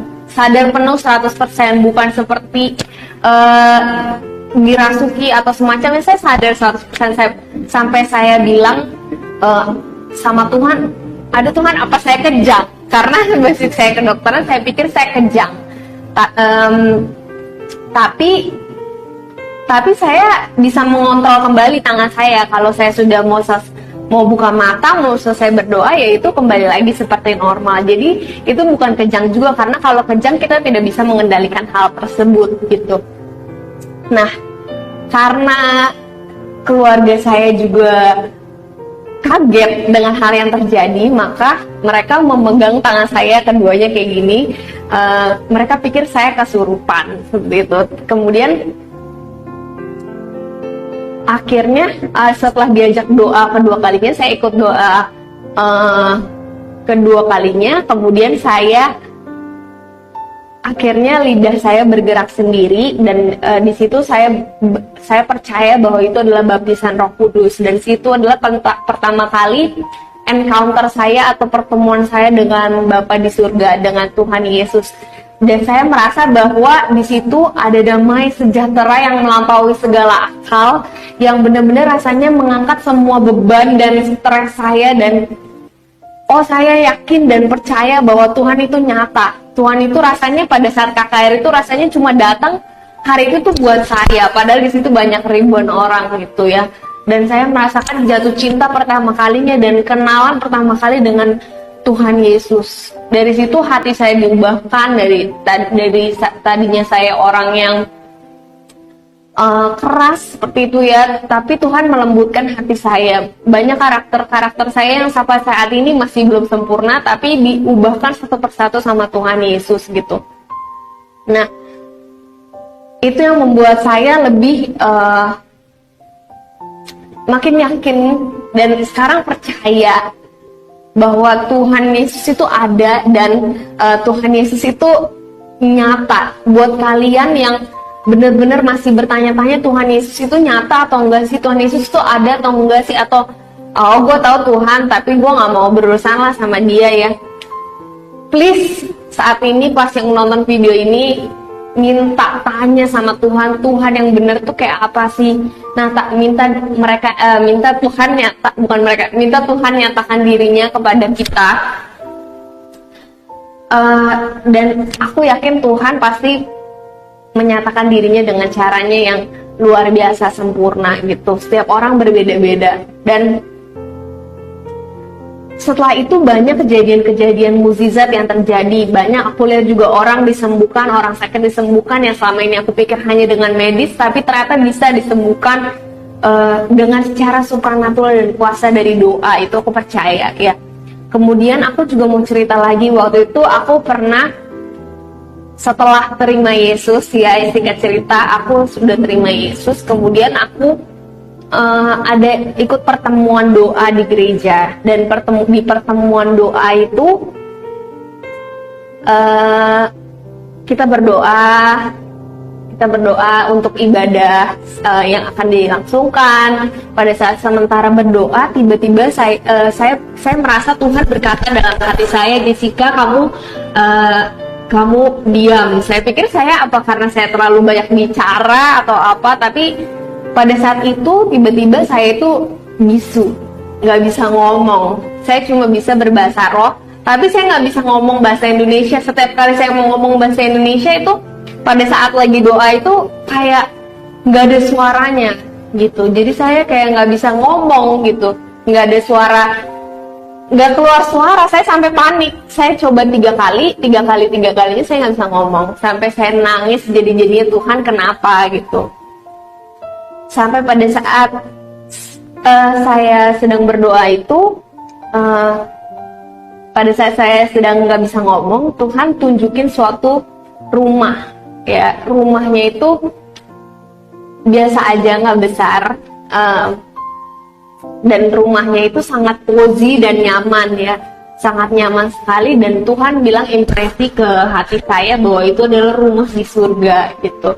penuh 100%, bukan seperti dirasuki atau semacamnya. Saya sadar 100%. Sampai saya bilang sama Tuhan, ada Tuhan, apa saya kejang? Karena basic saya kedokteran, saya pikir saya kejang. Tapi saya bisa mengontrol kembali tangan saya. Kalau saya sudah mau buka mata, mau selesai berdoa, ya itu kembali lagi seperti normal. Jadi itu bukan kejang juga, karena kalau kejang kita tidak bisa mengendalikan hal tersebut gitu. Nah, karena keluarga saya juga kaget dengan hal yang terjadi, maka mereka memegang tangan saya keduanya kayak gini. Mereka pikir saya kesurupan seperti itu. Kemudian akhirnya setelah diajak doa kedua kalinya, saya ikut doa kedua kalinya. Kemudian akhirnya lidah saya bergerak sendiri, dan di situ saya percaya bahwa itu adalah baptisan Roh Kudus, dan situ adalah pertama kali encounter saya atau pertemuan saya dengan Bapa di surga, dengan Tuhan Yesus. Dan saya merasa bahwa di situ ada damai sejahtera yang melampaui segala akal, yang benar-benar rasanya mengangkat semua beban dan stres saya. Dan saya yakin dan percaya bahwa Tuhan itu nyata. Tuhan itu rasanya pada saat KKR itu rasanya cuma datang hari itu tuh buat saya, padahal di situ banyak ribuan orang gitu ya. Dan saya merasakan jatuh cinta pertama kalinya dan kenalan pertama kali dengan Tuhan Yesus. Dari situ hati saya diubahkan. Dari tadinya saya orang yang keras seperti itu ya, tapi Tuhan melembutkan hati saya. Banyak karakter saya yang sampai saat ini masih belum sempurna, tapi diubahkan satu persatu sama Tuhan Yesus gitu. Nah, itu yang membuat saya lebih makin yakin dan sekarang percaya bahwa Tuhan Yesus itu ada, dan Tuhan Yesus itu nyata. Buat kalian yang benar-benar masih bertanya-tanya Tuhan Yesus itu nyata atau enggak sih, Tuhan Yesus itu ada atau enggak sih, atau gue tahu Tuhan tapi gue nggak mau berurusan lah sama dia ya. Please, saat ini pas yang nonton video ini, minta tanya sama Tuhan, Tuhan yang benar tuh kayak apa sih? Nah, minta Tuhan nyatakan dirinya kepada kita. Dan aku yakin Tuhan pasti menyatakan dirinya dengan caranya yang luar biasa sempurna gitu. Setiap orang berbeda-beda, dan setelah itu banyak kejadian-kejadian mukjizat yang terjadi. Banyak aku lihat juga orang disembuhkan, orang sakit disembuhkan, yang selama ini aku pikir hanya dengan medis, tapi ternyata bisa disembuhkan dengan secara supranatural dan kuasa dari doa. Itu aku percaya ya. Kemudian aku juga mau cerita lagi, waktu itu aku pernah setelah terima Yesus ya, singkat cerita, aku sudah terima Yesus. Kemudian aku ada ikut pertemuan doa di gereja, dan di pertemuan doa itu kita berdoa untuk ibadah yang akan dilangsungkan. Pada saat sementara berdoa, tiba-tiba saya merasa Tuhan berkata dalam hati saya, Jessica, kamu diam. Saya pikir apa karena saya terlalu banyak bicara atau apa, tapi pada saat itu tiba-tiba saya itu bisu, nggak bisa ngomong. Saya cuma bisa berbahasa roh, tapi saya nggak bisa ngomong bahasa Indonesia. Setiap kali saya mau ngomong bahasa Indonesia itu pada saat lagi doa itu kayak nggak ada suaranya gitu. Jadi saya kayak nggak bisa ngomong gitu, nggak ada suara, nggak keluar suara. Saya sampai panik. Saya coba 3 kalinya saya nggak bisa ngomong, sampai saya nangis jadi-jadinya, Tuhan kenapa gitu. Sampai pada saat saya sedang berdoa itu, pada saat saya sedang nggak bisa ngomong, Tuhan tunjukin suatu rumah ya rumahnya itu biasa aja, nggak besar, dan rumahnya itu sangat cozy dan nyaman ya, sangat nyaman sekali, dan Tuhan bilang impresi ke hati saya bahwa itu adalah rumah di surga gitu.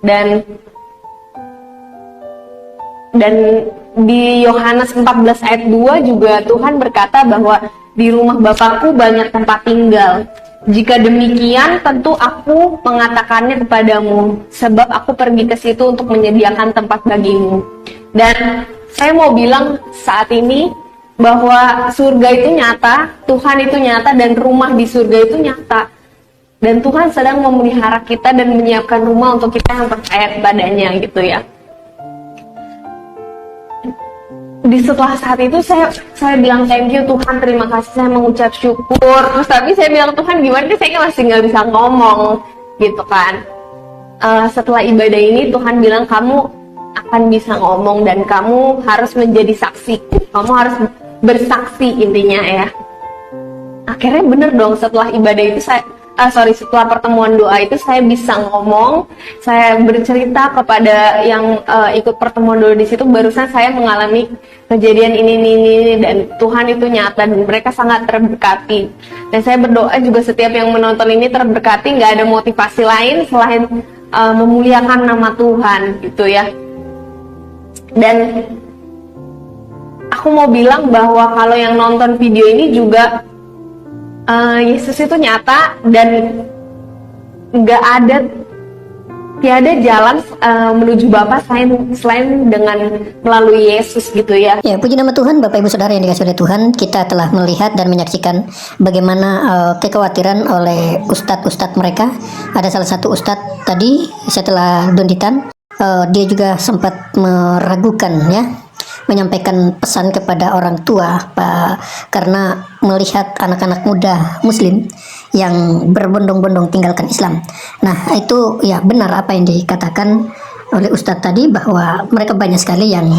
Dan di Yohanes 14 ayat 2 juga Tuhan berkata bahwa di rumah Bapakku banyak tempat tinggal. Jika demikian, tentu aku mengatakannya kepadamu, sebab aku pergi ke situ untuk menyediakan tempat bagimu. Dan saya mau bilang saat ini bahwa surga itu nyata, Tuhan itu nyata, dan rumah di surga itu nyata. Dan Tuhan sedang memelihara kita dan menyiapkan rumah untuk kita yang percaya kepadanya gitu ya. Di setelah saat itu saya bilang thank you Tuhan, terima kasih, saya mengucap syukur. Terus tapi saya bilang, Tuhan gimana nih, saya masih nggak bisa ngomong gitu kan. Setelah ibadah ini Tuhan bilang kamu akan bisa ngomong dan kamu harus menjadi saksiku, kamu harus bersaksi intinya ya. Akhirnya bener dong, setelah ibadah itu setelah pertemuan doa itu saya bisa ngomong, saya bercerita kepada yang ikut pertemuan doa di situ, barusan saya mengalami kejadian ini dan Tuhan itu nyata dan mereka sangat terberkati. Dan saya berdoa juga setiap yang menonton ini terberkati, nggak ada motivasi lain selain memuliakan nama Tuhan gitu ya. Dan aku mau bilang bahwa kalau yang nonton video ini juga Yesus itu nyata dan tiada jalan menuju Bapa selain dengan melalui Yesus gitu ya. Ya, puji nama Tuhan, Bapak Ibu Saudara yang dikasihi oleh Tuhan. Kita telah melihat dan menyaksikan bagaimana kekhawatiran oleh ustadz-ustadz mereka. Ada salah satu ustadz tadi setelah Donditan, dia juga sempat meragukan ya, menyampaikan pesan kepada orang tua karena melihat anak-anak muda Muslim yang berbondong-bondong tinggalkan Islam. Nah, itu ya benar apa yang dikatakan oleh Ustadz tadi, bahwa mereka banyak sekali yang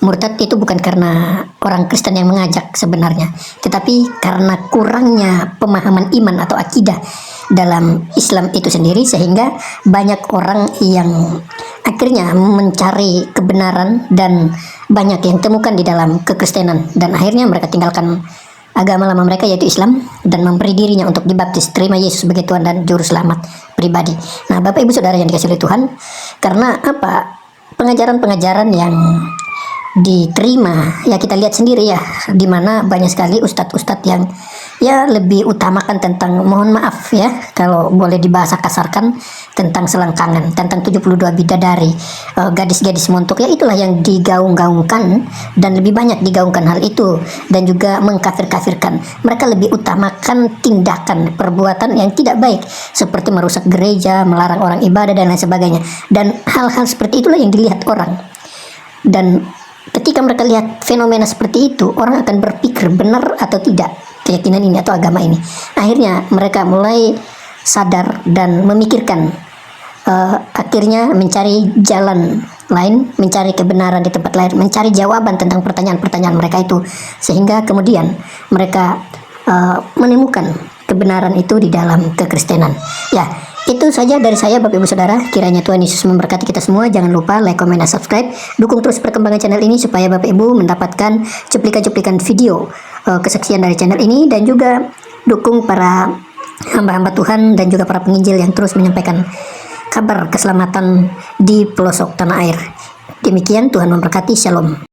murtad itu bukan karena orang Kristen yang mengajak sebenarnya, tetapi karena kurangnya pemahaman iman atau akidah dalam Islam itu sendiri, sehingga banyak orang yang akhirnya mencari kebenaran dan banyak yang temukan di dalam kekristenan, dan akhirnya mereka tinggalkan agama lama mereka yaitu Islam dan memberi dirinya untuk dibaptis, terima Yesus sebagai Tuhan dan Juru Selamat pribadi. Nah, Bapak Ibu Saudara yang dikasihi oleh Tuhan, karena apa? Pengajaran-pengajaran yang diterima ya kita lihat sendiri ya, dimana banyak sekali ustadz-ustadz yang ya lebih utamakan tentang, mohon maaf ya kalau boleh dibahasa kasarkan, tentang selangkangan, tentang 72 bidadari, gadis-gadis montok, ya itulah yang digaung-gaungkan dan lebih banyak digaungkan hal itu, dan juga mengkafir-kafirkan. Mereka lebih utamakan tindakan perbuatan yang tidak baik seperti merusak gereja, melarang orang ibadah dan lain sebagainya, dan hal-hal seperti itulah yang dilihat orang. Dan ketika mereka lihat fenomena seperti itu, orang akan berpikir benar atau tidak keyakinan ini atau agama ini. Akhirnya mereka mulai sadar dan memikirkan, akhirnya mencari jalan lain, mencari kebenaran di tempat lain, mencari jawaban tentang pertanyaan-pertanyaan mereka itu, sehingga kemudian mereka menemukan kebenaran itu di dalam kekristenan. Ya, itu saja dari saya Bapak Ibu Saudara. Kiranya Tuhan Yesus memberkati kita semua. Jangan lupa like, comment, dan subscribe. Dukung terus perkembangan channel ini supaya Bapak Ibu mendapatkan cuplikan-cuplikan video kesaksian dari channel ini, dan juga dukung para hamba-hamba Tuhan dan juga para penginjil yang terus menyampaikan kabar keselamatan di pelosok tanah air. Demikian, Tuhan memberkati. Shalom.